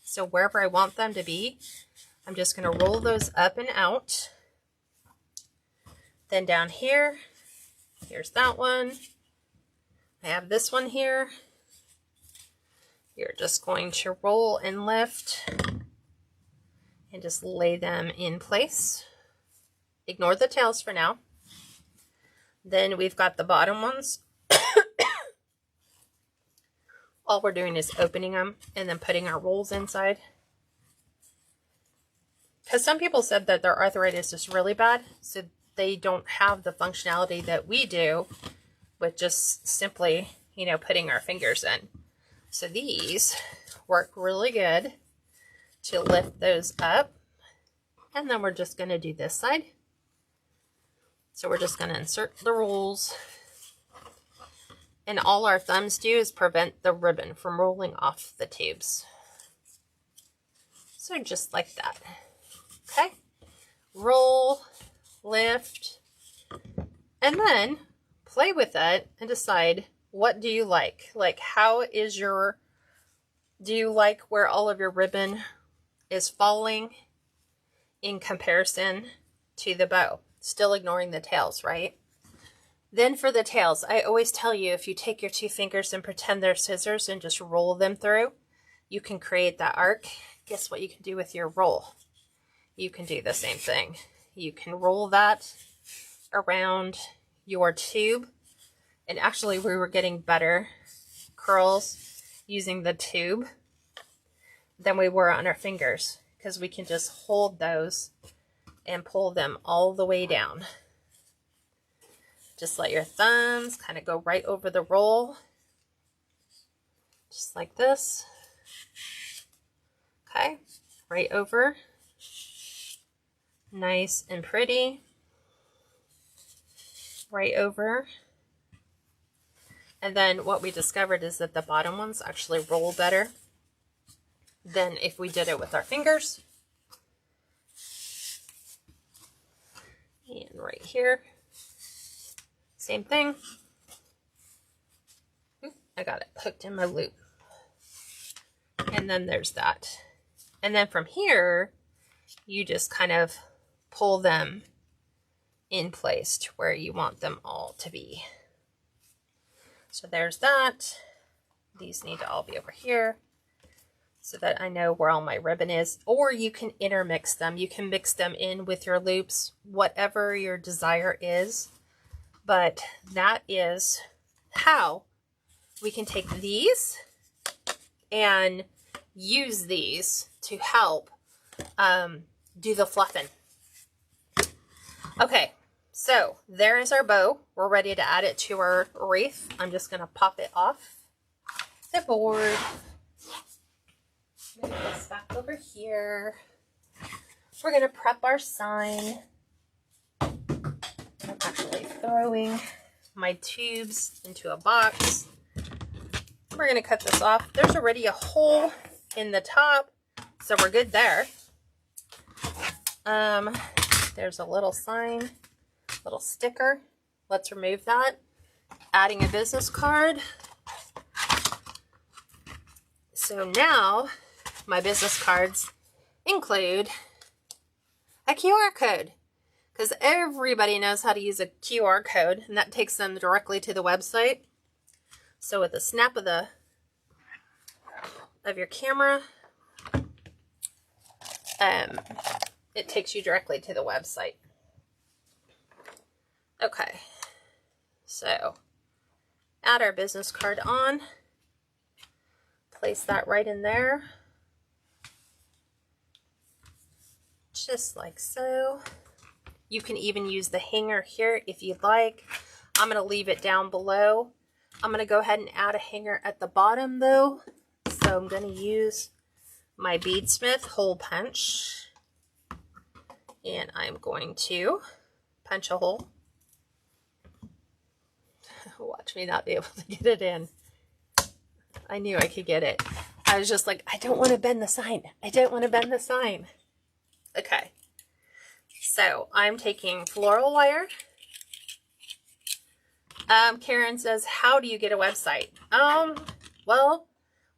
So wherever I want them to be, I'm just going to roll those up and out. Then down here, here's that one. I have this one here. You're just going to roll and lift and just lay them in place. Ignore the tails for now. Then we've got the bottom ones. All we're doing is opening them and then putting our rolls inside. Because some people said that their arthritis is really bad, so they don't have the functionality that we do with just simply, you know, putting our fingers in. So these work really good to lift those up. And then we're just going to do this side. So we're just going to insert the rolls. And all our thumbs do is prevent the ribbon from rolling off the tubes. So just like that. Okay. Roll, lift, and then play with it and decide, what do you like? Like, how is your, do you like where all of your ribbon is falling in comparison to the bow? Still ignoring the tails, right? Then for the tails, I always tell you, if you take your two fingers and pretend they're scissors and just roll them through, you can create that arc. Guess what you can do with your roll? You can do the same thing. You can roll that around your tube. And actually, we were getting better curls using the tube than we were on our fingers, because we can just hold those and pull them all the way down. Just let your thumbs kind of go right over the roll, just like this. Okay, right over. Nice and pretty. Right over. And then what we discovered is that the bottom ones actually roll better than if we did it with our fingers. And right here, same thing. I got it hooked in my loop. And then there's that. And then from here, you just kind of pull them in place to where you want them all to be. So there's that. These need to all be over here so that I know where all my ribbon is. Or you can intermix them. You can mix them in with your loops, whatever your desire is. But that is how we can take these and use these to help do the fluffing. Okay, so there is our bow. We're ready to add it to our wreath. I'm just going to pop it off the board. Move this back over here. We're going to prep our sign. I'm actually throwing my tubes into a box. We're going to cut this off. There's already a hole in the top, so we're good there. There's a little sign, little sticker. Let's remove that. Adding a business card. So now my business cards include a QR code, because everybody knows how to use a QR code, and that takes them directly to the website. So with a snap of your camera, it takes you directly to the website. Okay, so add our business card on, place that right in there, just like so. You can even use the hanger here if you'd like. I'm going to leave it down below. I'm going to go ahead and add a hanger at the bottom though. So I'm going to use my Beadsmith hole punch. And I'm going to punch a hole. Watch me not be able to get it in. I knew I could get it. I was just like, I don't want to bend the sign. I don't want to bend the sign. Okay. So I'm taking floral wire. Karen says, how do you get a website? Well,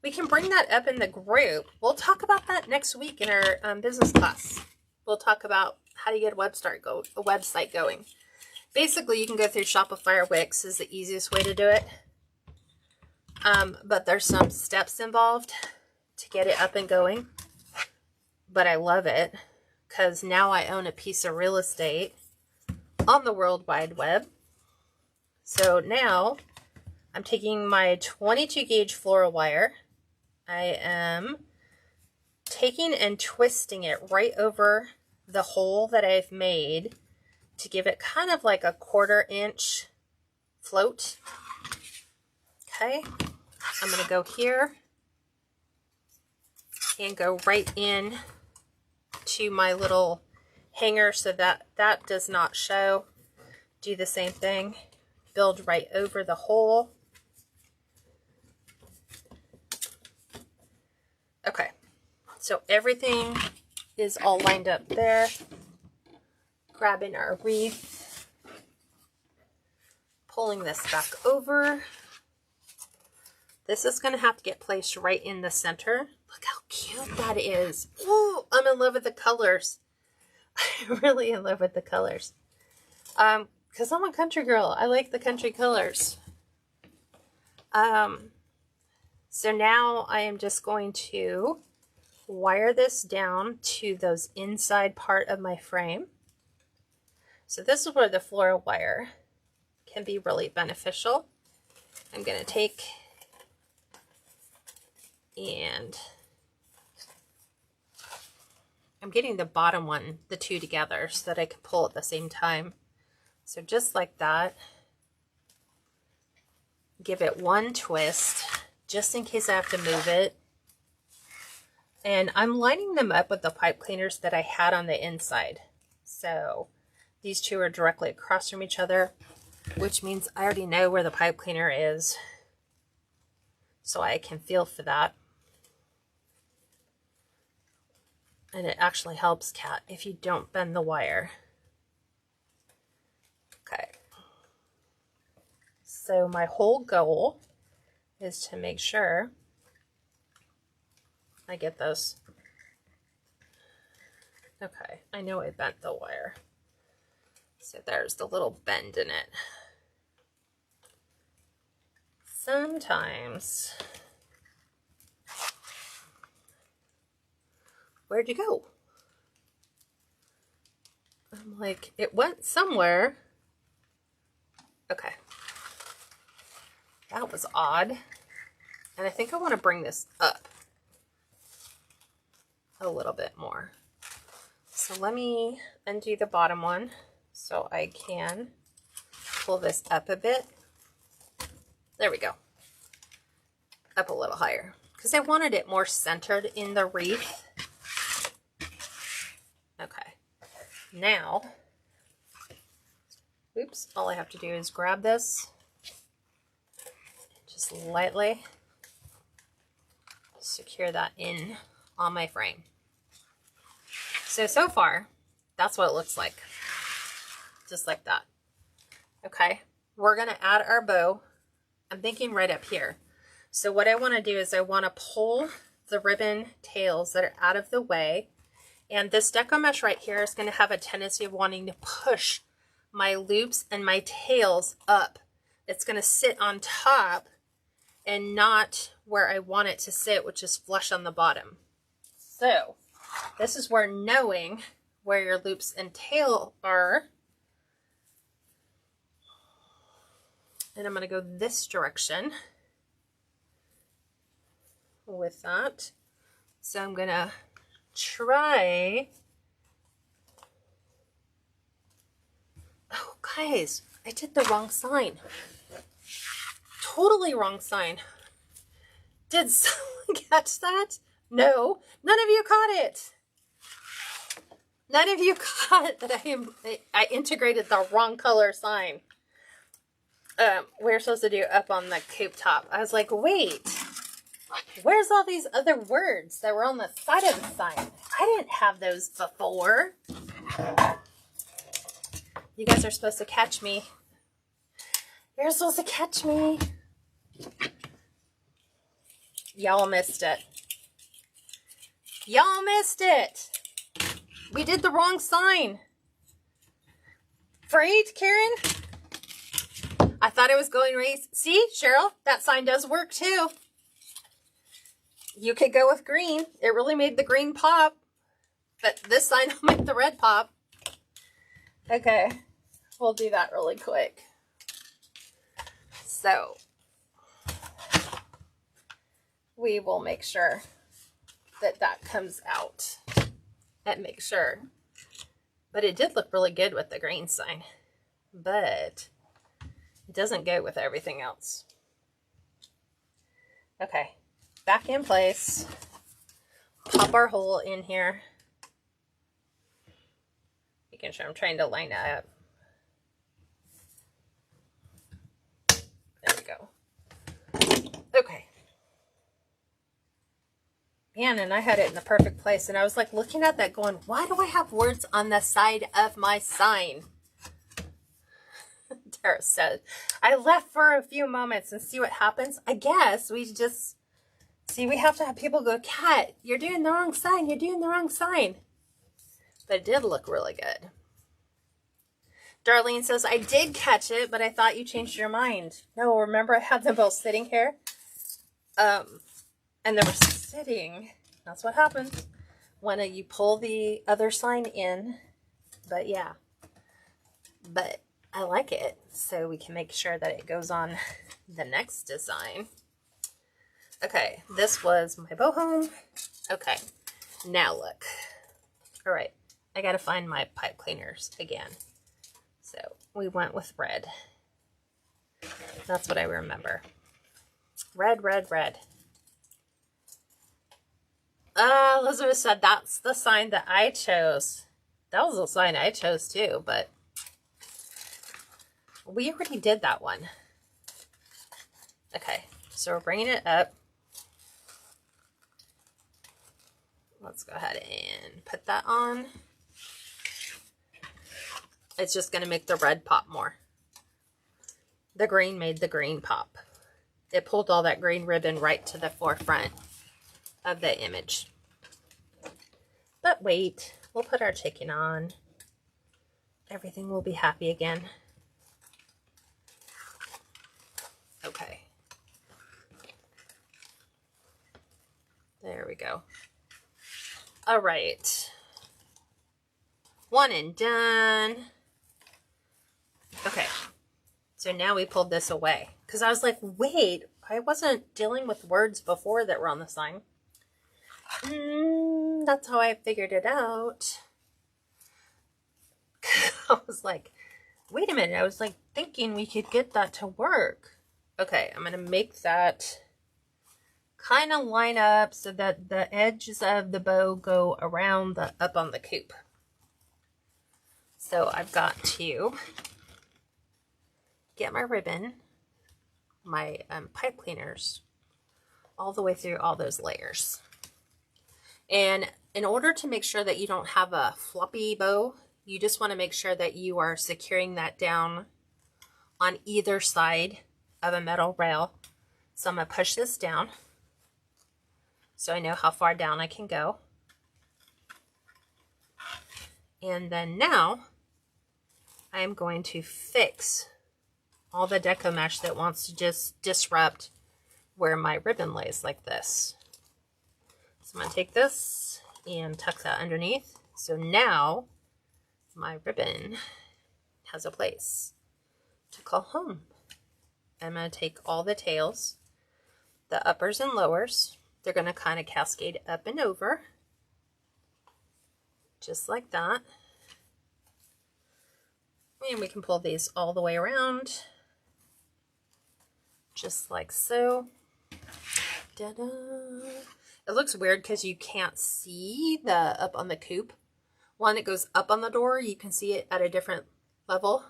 we can bring that up in the group. We'll talk about that next week in our business class. We'll talk about how to get a website going. Basically, you can go through Shopify or Wix is the easiest way to do it. But there's some steps involved to get it up and going. But I love it because now I own a piece of real estate on the World Wide Web. So now I'm taking my 22 gauge floral wire. I am taking and twisting it right over the hole that I've made to give it kind of like a 1/4 inch float. Okay, I'm going to go here and go right in to my little hanger so that that does not show. Do the same thing. Build right over the hole. Okay, so everything is all lined up there. Grabbing our wreath, pulling this back over. This is going to have to get placed right in the center. Look how cute that is. Ooh, I'm in love with the colors. I'm really in love with the colors. Because I'm a country girl. I like the country colors. So now I am just going to wire this down to those inside part of my frame. So this is where the floral wire can be really beneficial. I'm going to take and I'm getting the bottom one, the two together, so that I can pull at the same time. So just like that, give it one twist, just in case I have to move it. And I'm lining them up with the pipe cleaners that I had on the inside. So these two are directly across from each other, which means I already know where the pipe cleaner is. So I can feel for that. And it actually helps, Kat, if you don't bend the wire. Okay. So my whole goal is to make sure I get those. Okay, I know I bent the wire. So there's the little bend in it. Sometimes, where'd you go? I'm like, it went somewhere. Okay. That was odd. And I think I want to bring this up a little bit more. So let me undo the bottom one so I can pull this up a bit. There we go. Up a little higher because I wanted it more centered in the wreath. Okay. Now, oops, all I have to do is grab this, just lightly secure that in on my frame. So far, that's what it looks like. Just like that. Okay, we're going to add our bow. I'm thinking right up here. So what I want to do is I want to pull the ribbon tails that are out of the way. And this deco mesh right here is going to have a tendency of wanting to push my loops and my tails up. It's going to sit on top and not where I want it to sit, which is flush on the bottom. So this is where knowing where your loops and tail are. And I'm going to go this direction with that. So I'm going to try. Oh, guys, I did the wrong sign. Totally wrong sign. Did someone catch that? No, none of you caught it. None of you caught that I integrated the wrong color sign. We're supposed to do up on the Coop top. I was like, wait, Where's all these other words that were on the side of the sign? I didn't have those before. You guys are supposed to catch me. You're supposed to catch me. Y'all missed it. Y'all missed it. We did the wrong sign. Right, Karen? I thought it was going race. See, Cheryl, that sign does work too. You could go with green. It really made the green pop. But this sign will make the red pop. Okay, we'll do that really quick. So, we will make sure that that comes out. And make sure. But it did look really good with the green sign. But it doesn't go with everything else. Okay, back in place. Pop our hole in here. Making sure I'm trying to line it up. There we go. Okay. Man, and I had it in the perfect place. And I was like looking at that going, why do I have words on the side of my sign? Tara said, I left for a few moments and see what happens. I guess we just, see, we have to have people go, Kat, you're doing the wrong sign. You're doing the wrong sign. But it did look really good. Darlene says, I did catch it, but I thought you changed your mind. No, remember I had them both sitting here? And they were sitting. That's what happens when you pull the other sign in. But yeah. But I like it. So we can make sure that it goes on the next design. Okay, this was my bow home. Okay, now look. All right, I got to find my pipe cleaners again. So we went with red. That's what I remember. Red, red, red. Elizabeth said that's the sign that I chose. That was the sign I chose too, but we already did that one. Okay, so we're bringing it up. Let's go ahead and put that on. It's just going to make the red pop more. The green made the green pop. It pulled all that green ribbon right to the forefront of the image. But wait, we'll put our chicken on. Everything will be happy again. Okay. There we go. All right. One and done. Okay. So now we pulled this away. Because I was like, wait, I wasn't dealing with words before that were on the sign. That's how I figured it out. I was like, wait a minute. I was like thinking we could get that to work. Okay, I'm going to make that kind of line up so that the edges of the bow go around the up on the coop. So I've got to get my ribbon, my pipe cleaners, all the way through all those layers. And in order to make sure that you don't have a floppy bow, you just want to make sure that you are securing that down on either side of a metal rail. So I'm going to push this down so I know how far down I can go. And then now I'm going to fix all the deco mesh that wants to just disrupt where my ribbon lays like this. So I'm going to take this and tuck that underneath. So now my ribbon has a place to call home. I'm going to take all the tails, the uppers and lowers. They're going to kind of cascade up and over, just like that. And we can pull these all the way around, just like so. Ta-da! It looks weird because you can't see the up on the coop. One, it goes up on the door. You can see it at a different level.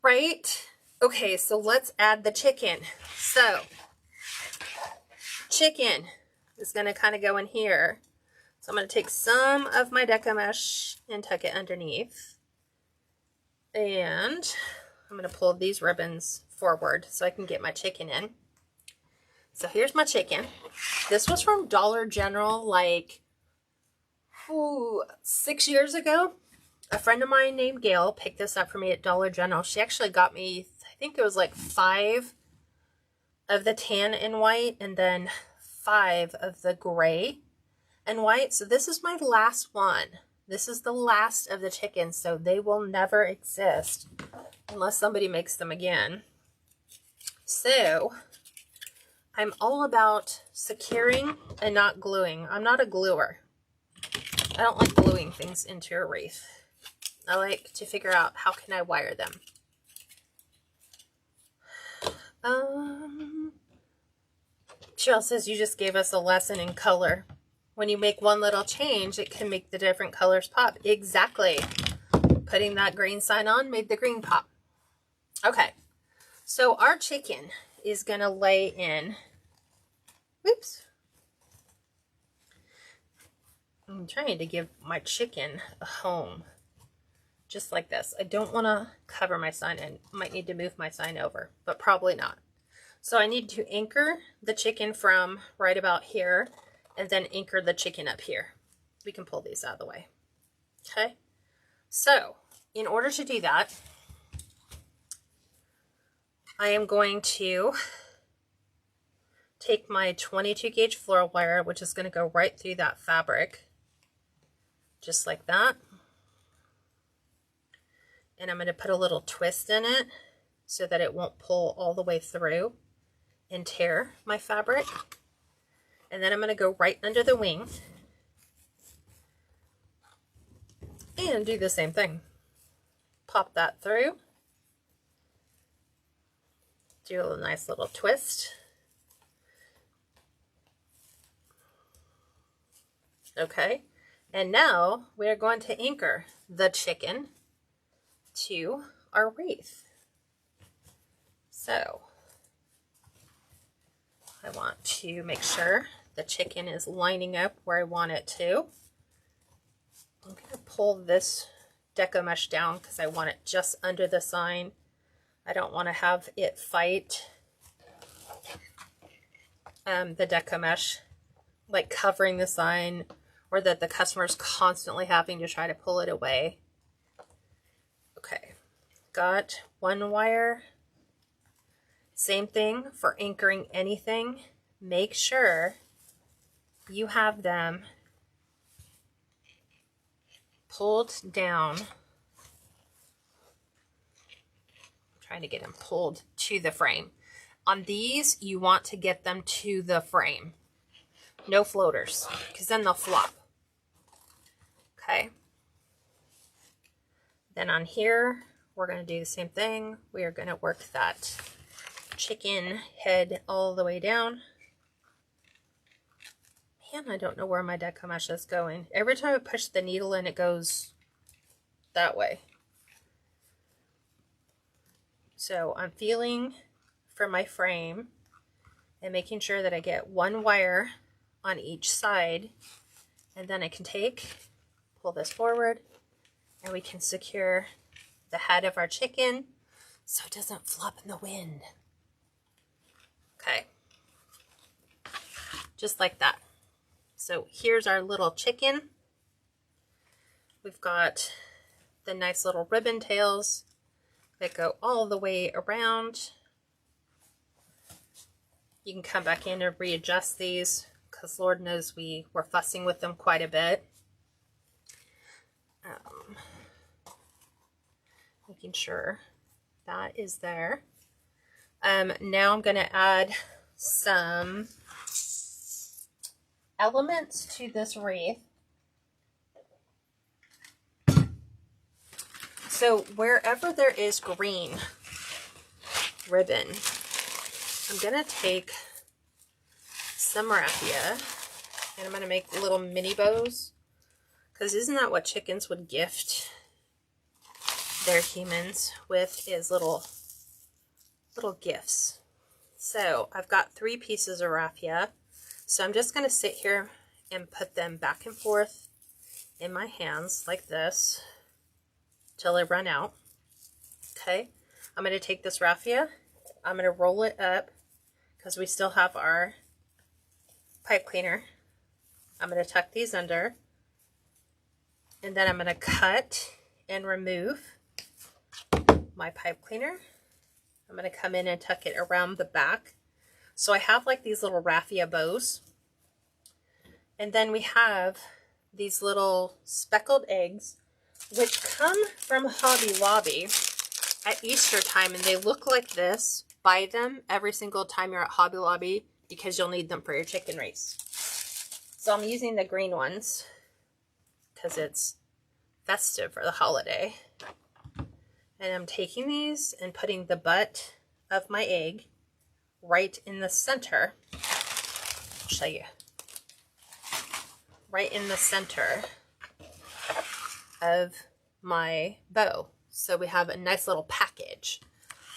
Right? Okay, so let's add the chicken. So chicken is going to kind of go in here. So I'm going to take some of my Deco mesh and tuck it underneath. And I'm going to pull these ribbons forward so I can get my chicken in. So here's my chicken. This was from Dollar General like 6 years ago. A friend of mine named Gail picked this up for me at Dollar General. She actually got me, I think it was like 5 of the tan and white and then 5 of the gray and white. So this is my last one. This is the last of the chickens, so they will never exist unless somebody makes them again. So I'm all about securing and not gluing. I'm not a gluer. I don't like gluing things into a wreath. I like to figure out how can I wire them. Cheryl says you just gave us a lesson in color. When you make one little change, it can make the different colors pop. Exactly. Putting that green sign on made the green pop. Okay. So our chicken is going to lay in. Oops. I'm trying to give my chicken a home. Just like this. I don't want to cover my sign. I might need to move my sign over, but probably not. So I need to anchor the chicken from right about here and then anchor the chicken up here. We can pull these out of the way. Okay. So in order to do that, I am going to take my 22 gauge floral wire, which is going to go right through that fabric, just like that. And I'm going to put a little twist in it so that it won't pull all the way through and tear my fabric. And then I'm going to go right under the wing and do the same thing. Pop that through. Do a nice little twist. Okay. And now we're going to anchor the chicken to our wreath. So I want to make sure the chicken is lining up where I want it to. I'm going to pull this Deco mesh down because I want it just under the sign. I don't want to have it fight the Deco mesh, like covering the sign, or that the customer's constantly having to try to pull it away. Okay, got one wire. Same thing for anchoring anything. Make sure you have them pulled down. I'm trying to get them pulled to the frame. On these, you want to get them to the frame. No floaters, because then they'll flop. Okay. Then on here, we're going to do the same thing. We are going to work that chicken head all the way down. Man, I don't know where my Deco mesh is going. Every time I push the needle in, it goes that way. So I'm feeling for my frame and making sure that I get one wire on each side, and then I can pull this forward, and we can secure the head of our chicken so it doesn't flop in the wind. Okay, just like that. So here's our little chicken. We've got the nice little ribbon tails that go all the way around. You can come back in and readjust these because Lord knows we were fussing with them quite a bit. Making sure that is there. Now I'm going to add some elements to this wreath. So wherever there is green ribbon, I'm going to take some raffia and I'm going to make little mini bows, because isn't that what chickens would gift their humans with, is little gifts. So I've got 3 pieces of raffia. So I'm just going to sit here and put them back and forth in my hands like this till I run out. Okay, I'm going to take this raffia, I'm going to roll it up because we still have our pipe cleaner. I'm going to tuck these under, and then I'm going to cut and remove my pipe cleaner. I'm going to come in and tuck it around the back. So I have like these little raffia bows. And then we have these little speckled eggs, which come from Hobby Lobby at Easter time, and they look like this. Buy them every single time you're at Hobby Lobby because you'll need them for your chicken wreaths. So I'm using the green ones because it's festive for the holiday. And I'm taking these and putting the butt of my egg right in the center. I'll show you. Right in the center of my bow. So we have a nice little package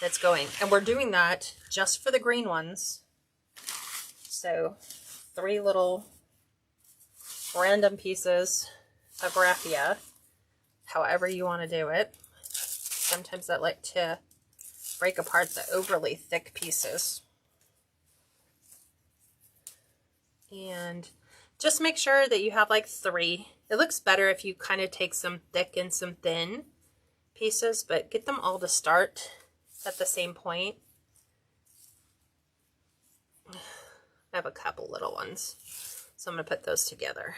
that's going. And we're doing that just for the green ones. So 3 little random pieces of raffia, however you want to do it. Sometimes I like to break apart the overly thick pieces. And just make sure that you have like 3. It looks better if you kind of take some thick and some thin pieces, but get them all to start at the same point. I have a couple little ones, so I'm going to put those together.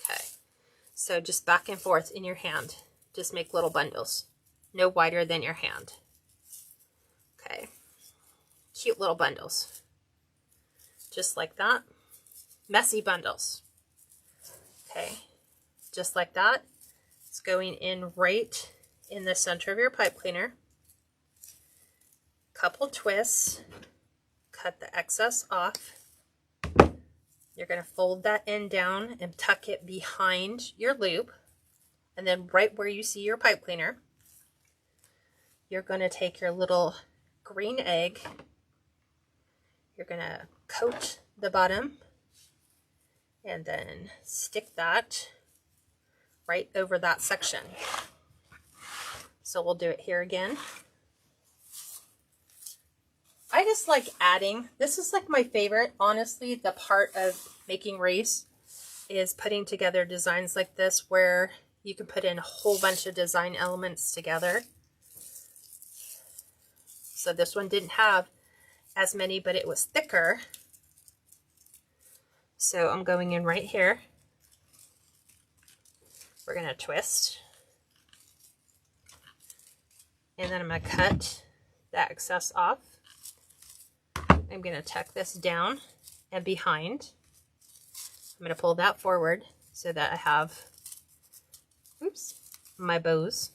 Okay, so just back and forth in your hand. Just make little bundles, no wider than your hand. Okay, cute little bundles, just like that. Messy bundles. Okay, just like that. It's going in right in the center of your pipe cleaner. Couple twists, cut the excess off. You're going to fold that end down and tuck it behind your loop, and then right where you see your pipe cleaner, you're going to take your little green egg. You're going to coat the bottom and then stick that right over that section. So we'll do it here again. I just like adding, this is like my favorite, honestly, the part of making wreaths is putting together designs like this where you can put in a whole bunch of design elements together. So this one didn't have as many, but it was thicker. So I'm going in right here. We're going to twist. And then I'm going to cut the excess off. I'm going to tuck this down and behind. I'm going to pull that forward so that I have, oops, my bows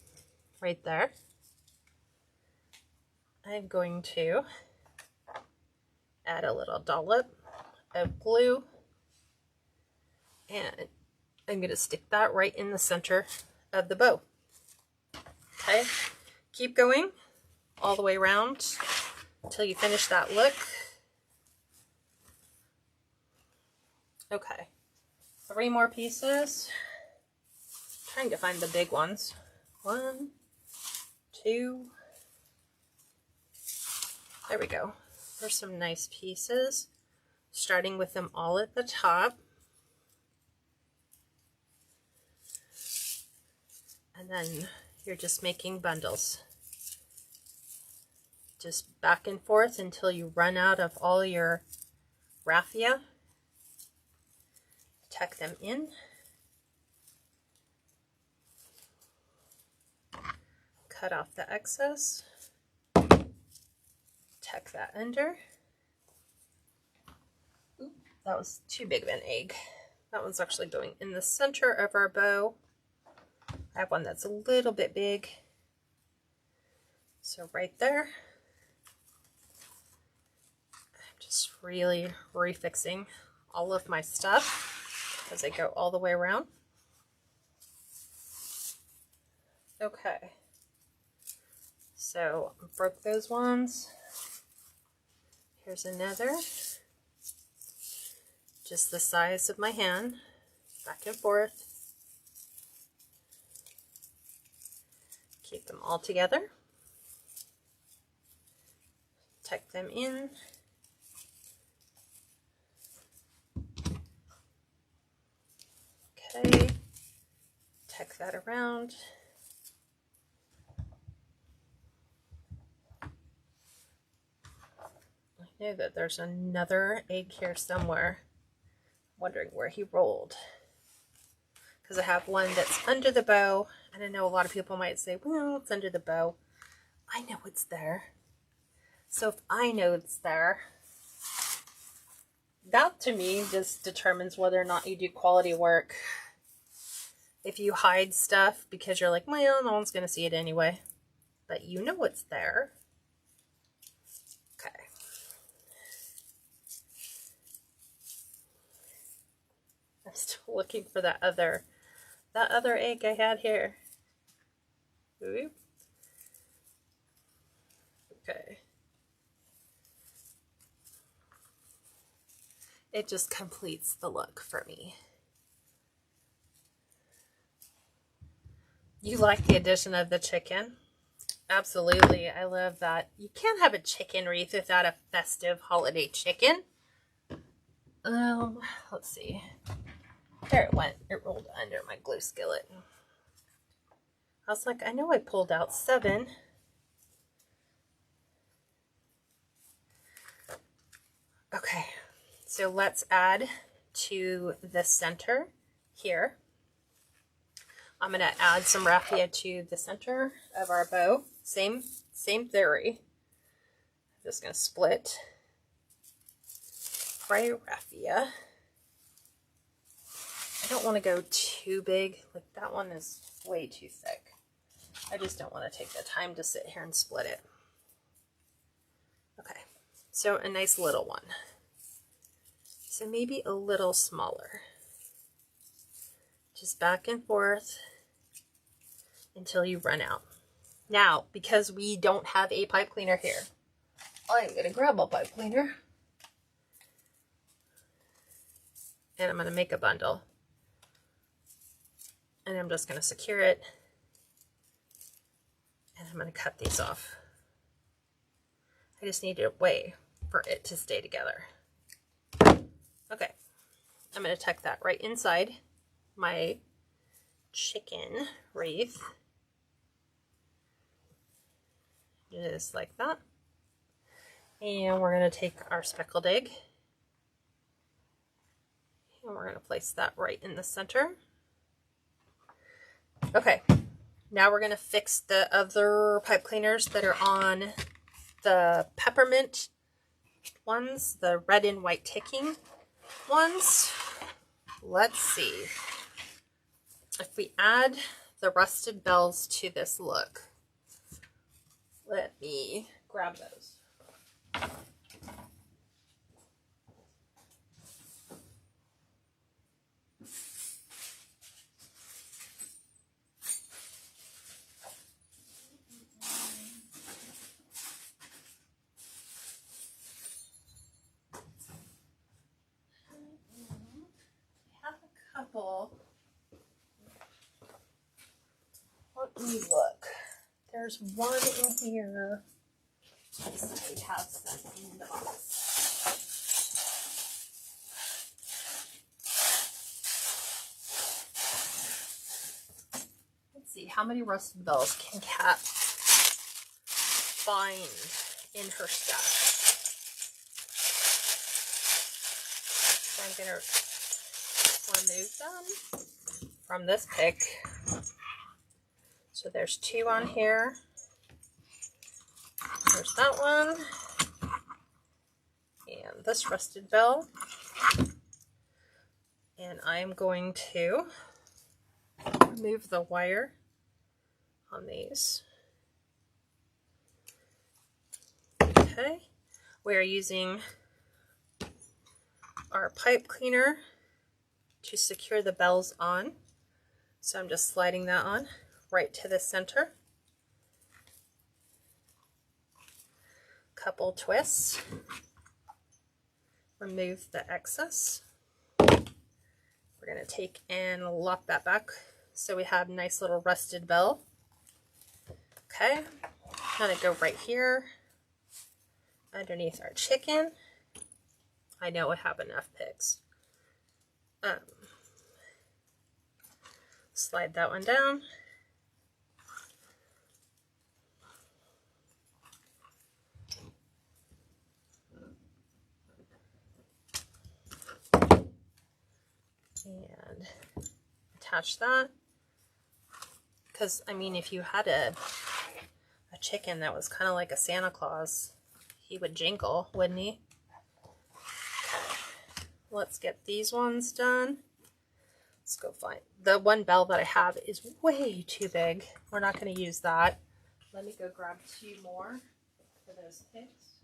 right there. I'm going to add a little dollop of glue. And I'm going to stick that right in the center of the bow. Okay, keep going all the way around until you finish that look. Okay, 3 more pieces. I'm trying to find the big ones. 1, 2. There we go. There's some nice pieces. Starting with them all at the top. And then you're just making bundles. Just back and forth until you run out of all your raffia. Tuck them in. Cut off the excess. Tuck that under. Oop, that was too big of an egg. That one's actually going in the center of our bow. I have one that's a little bit big. So right there. I'm just really refixing all of my stuff as I go all the way around. Okay. So I broke those ones. Here's another. just the size of my hand, back and forth. Keep them all together. Tuck them in. Okay, tuck that around. I know that there's another egg here somewhere. Wondering where he rolled. Because I have one that's under the bow, and I know a lot of people might say, well, it's under the bow. I know it's there. So if I know it's there, that to me just determines whether or not you do quality work. If you hide stuff because you're like, well, no one's going to see it anyway, but you know it's there. Okay. I'm still looking for that other egg I had here. Oop. Okay. It just completes the look for me. You like the addition of the chicken? Absolutely. I love that. You can't have a chicken wreath without a festive holiday chicken. Let's see. There it went. It rolled under my glue skillet. I was like, I know I pulled out 7. Okay, so let's add to the center here. I'm going to add some raffia to the center of our bow. Same theory. I'm just going to split my raffia. I don't want to go too big. Like that one is way too thick. I just don't want to take the time to sit here and split it. Okay, so a nice little one. So maybe a little smaller. Just back and forth until you run out. Now, because we don't have a pipe cleaner here, I'm going to grab a pipe cleaner. And I'm going to make a bundle. And I'm just going to secure it. And I'm going to cut these off. I just need a way for it to stay together. Okay. I'm going to tuck that right inside my chicken wreath. Just like that. And we're going to take our speckled egg. And we're going to place that right in the center. Okay. Now we're going to fix the other pipe cleaners that are on the peppermint ones, the red and white ticking ones. Let's see. If we add the rusted bells to this look, let me grab those. Let me look. There's one in here. We have some in the box. Let's see, how many rusted bells can Kat find in her stuff? So I'm going to remove them from this pick. So there's 2 on here. There's that one. And this rusted bell. And I'm going to remove the wire on these. Okay. We're using our pipe cleaner to secure the bells on. So I'm just sliding that on right to the center. Couple twists. Remove the excess. take and lock that back so we have a nice little rusted bell. Okay, I'm gonna go right here underneath our chicken. I know I have enough picks. Slide that one down. And attach that. Because, I mean, if you had a chicken that was kind of like a Santa Claus, he would jingle, wouldn't he? Okay. Let's get these ones done. Let's go find the one bell that I have is way too big. We're not going to use that. Let me go grab 2 more for those picks.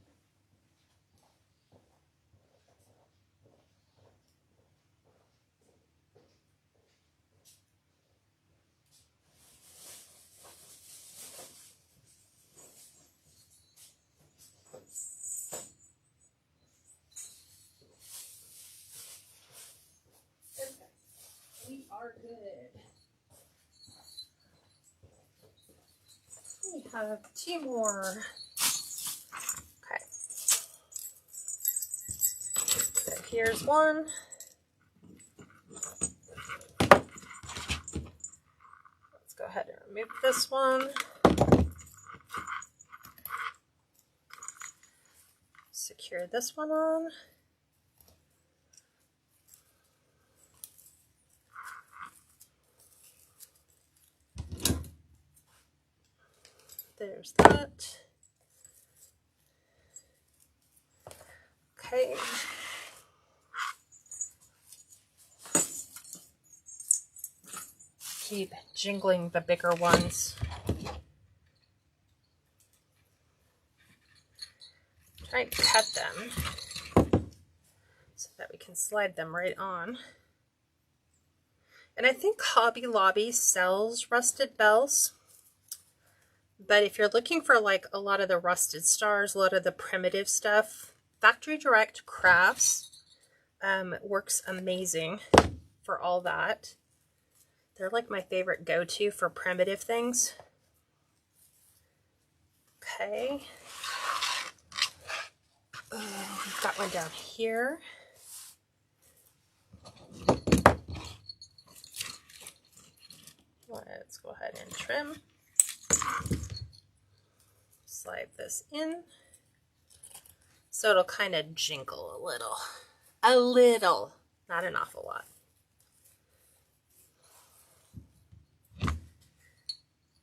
We are good. We have 2 more. Okay. So here's one. Let's go ahead and remove this one. Secure this one on. There's that. Okay. Keep jingling the bigger ones. Try and cut them so that we can slide them right on. And I think Hobby Lobby sells rusted bells. But if you're looking for like a lot of the rusted stars, a lot of the primitive stuff, Factory Direct Crafts works amazing for all that. They're like my favorite go-to for primitive things. Okay. We've got one down here. Let's go ahead and trim. Slide this in so it'll kind of jingle a little, not an awful lot.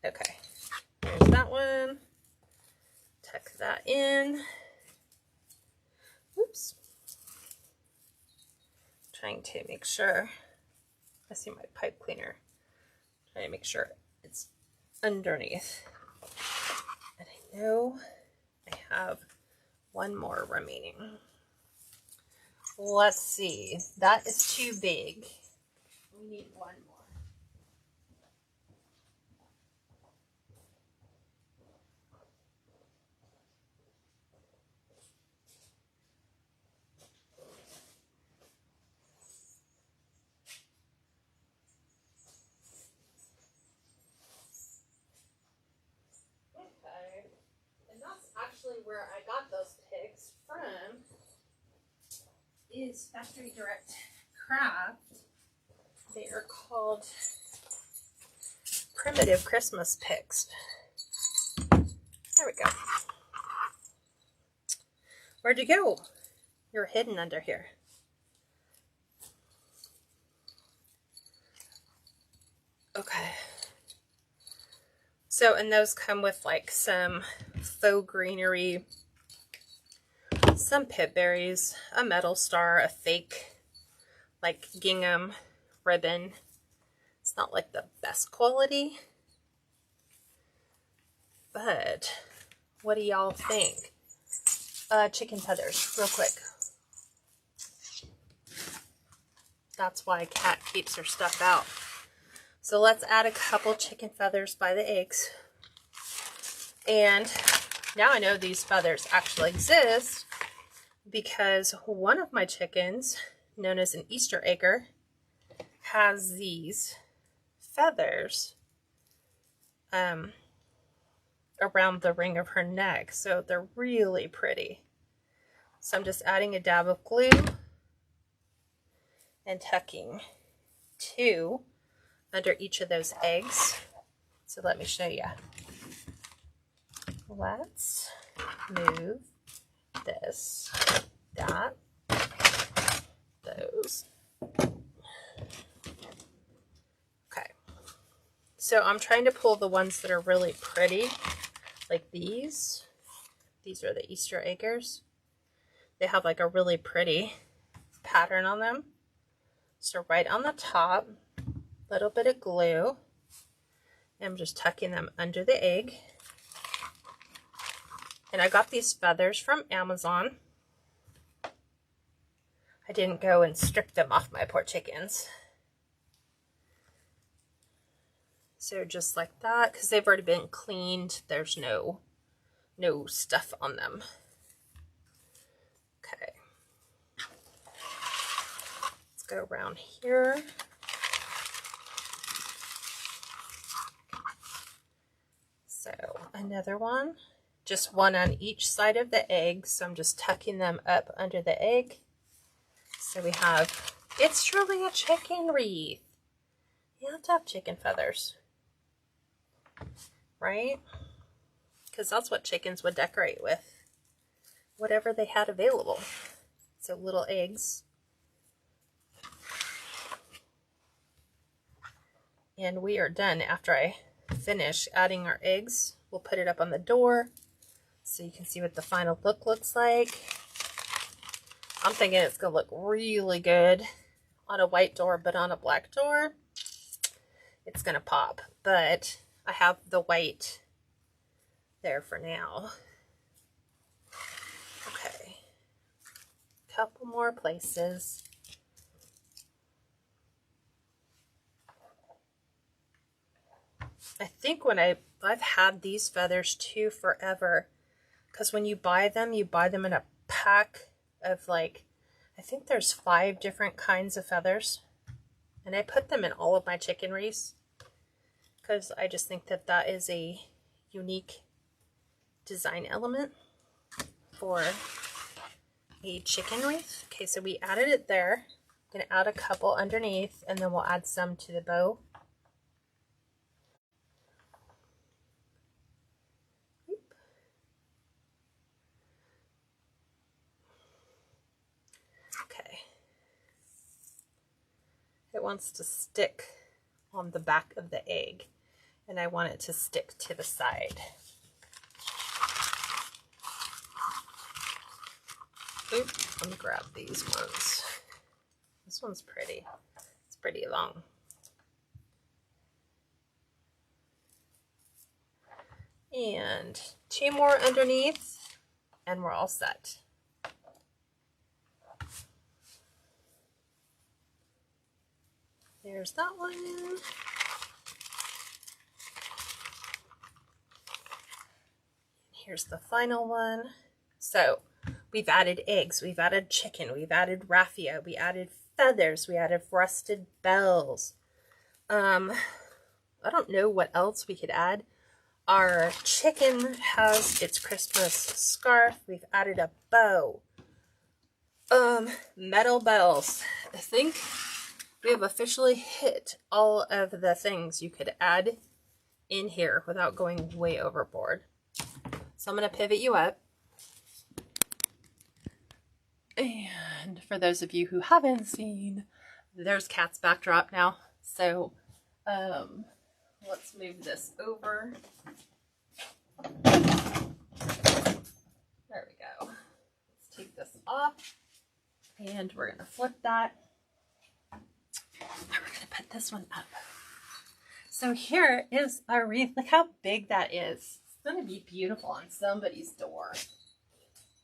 Okay, there's that one. Tuck that in. Oops. Trying to make sure, I see my pipe cleaner. Trying to make sure it's underneath. And I know I have one more remaining. Let's see. That is too big. We need one more. Okay. And that's actually where I got those pigs from. Is Factory Direct Craft. They are called Primitive Christmas Picks. There we go. Where'd you go? You're hidden under here. Okay. So, and those come with like some faux greenery, some pip berries, a metal star, a fake like gingham ribbon. It's not like the best quality, but what do y'all think? Chicken feathers, real quick. That's why Kat keeps her stuff out. So let's add a couple chicken feathers by the eggs. And now I know these feathers actually exist because one of my chickens, known as an Easter egger, has these feathers around the ring of her neck, so they're really pretty. So I'm just adding a dab of glue and tucking 2 under each of those eggs. So let me show you. Let's move this, that, those. Okay. So I'm trying to pull the ones that are really pretty, like these. These are the Easter eggers. They have like a really pretty pattern on them. So right on the top, a little bit of glue. I'm just tucking them under the egg. And I got these feathers from Amazon. I didn't go and strip them off my poor chickens. So just like that, because they've already been cleaned, there's no stuff on them. Okay. Let's go around here. So another one, just one on each side of the egg. So I'm just tucking them up under the egg. So we have, it's truly a chicken wreath. You have to have chicken feathers, right? Because that's what chickens would decorate with, whatever they had available. So little eggs. And we are done. After I finish adding our eggs, we'll put it up on the door so you can see what the final look looks like. I'm thinking it's going to look really good on a white door, but on a black door, it's going to pop. But I have the white there for now. Okay. Couple more places. I think when I've had these feathers too forever, because when you buy them in a pack of like, I think there's 5 different kinds of feathers, and I put them in all of my chicken wreaths because I just think that that is a unique design element for a chicken wreath. Okay, so we added it there. I'm going to add a couple underneath, and then we'll add some to the bow. Okay. It wants to stick on the back of the egg, and I want it to stick to the side. Oops, let me grab these ones. This one's pretty. It's pretty long. And 2 more underneath, and we're all set. There's that one. Here's the final one. So we've added eggs, we've added chicken, we've added raffia, we added feathers, we added frosted bells. I don't know what else we could add. Our chicken has its Christmas scarf. We've added a bow. Metal bells. I think we have officially hit all of the things you could add in here without going way overboard. So I'm going to pivot you up. And for those of you who haven't seen, there's Kat's backdrop now. So let's move this over. There we go. Let's take this off, and we're going to flip that. And we're going to put this one up. So here is our wreath. Look how big that is. It's going to be beautiful on somebody's door.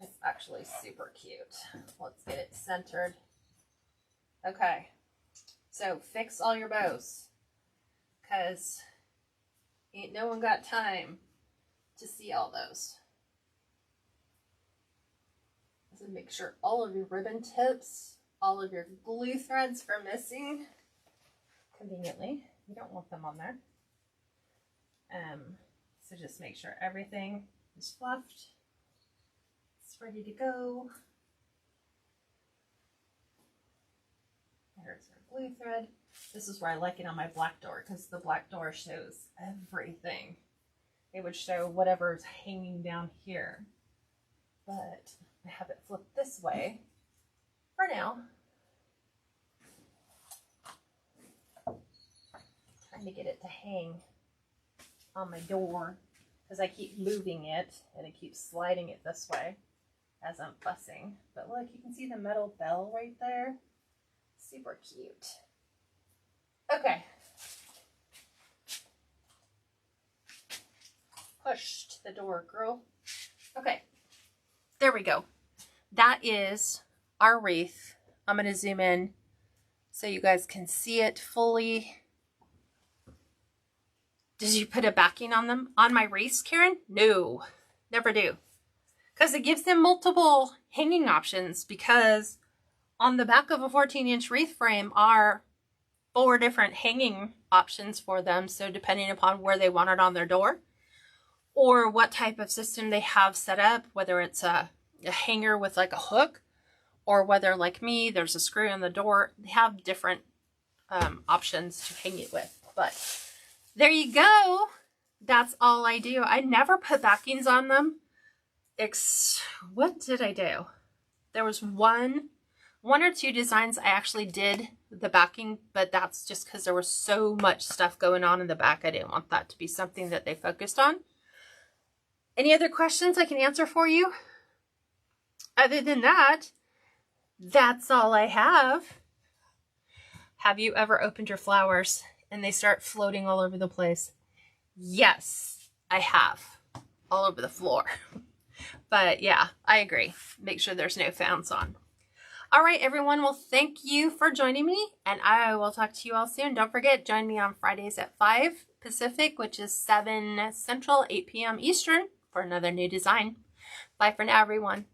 It's actually super cute. Let's get it centered. Okay. So fix all your bows, because ain't no one got time to see all those. So make sure all of your ribbon tips, all of your glue threads are missing. conveniently. You don't want them on there. So just make sure everything is fluffed. It's ready to go. There's our blue thread. This is where I like it on my black door because the black door shows everything. It would show whatever's hanging down here. But I have it flipped this way for now. Trying to get it to hang on my door because I keep moving it and it keeps sliding it this way as I'm fussing. But look, you can see the metal bell right there. Super cute. Okay. Pushed the door, girl. Okay. There we go. That is our wreath. I'm going to zoom in so you guys can see it fully. Did you put a backing on them? On my wreaths, Karen? No, never do. Because it gives them multiple hanging options, because on the back of a 14-inch wreath frame are 4 different hanging options for them. So depending upon where they want it on their door or what type of system they have set up, whether it's a hanger with like a hook or whether like me, there's a screw in the door, they have different options to hang it with. But there you go. That's all I do. I never put backings on them. What did I do? There was one or two designs I actually did the backing, but that's just because there was so much stuff going on in the back. I didn't want that to be something that they focused on. Any other questions I can answer for you? Other than that, that's all I have. Have you ever opened your flowers and they start floating all over the place? Yes, I have. All over the floor. But yeah, I agree. Make sure there's no fans on. All right, everyone. Well, thank you for joining me, and I will talk to you all soon. Don't forget, join me on Fridays at 5 Pacific, which is 7 Central, 8 p.m. Eastern, for another new design. Bye for now, everyone.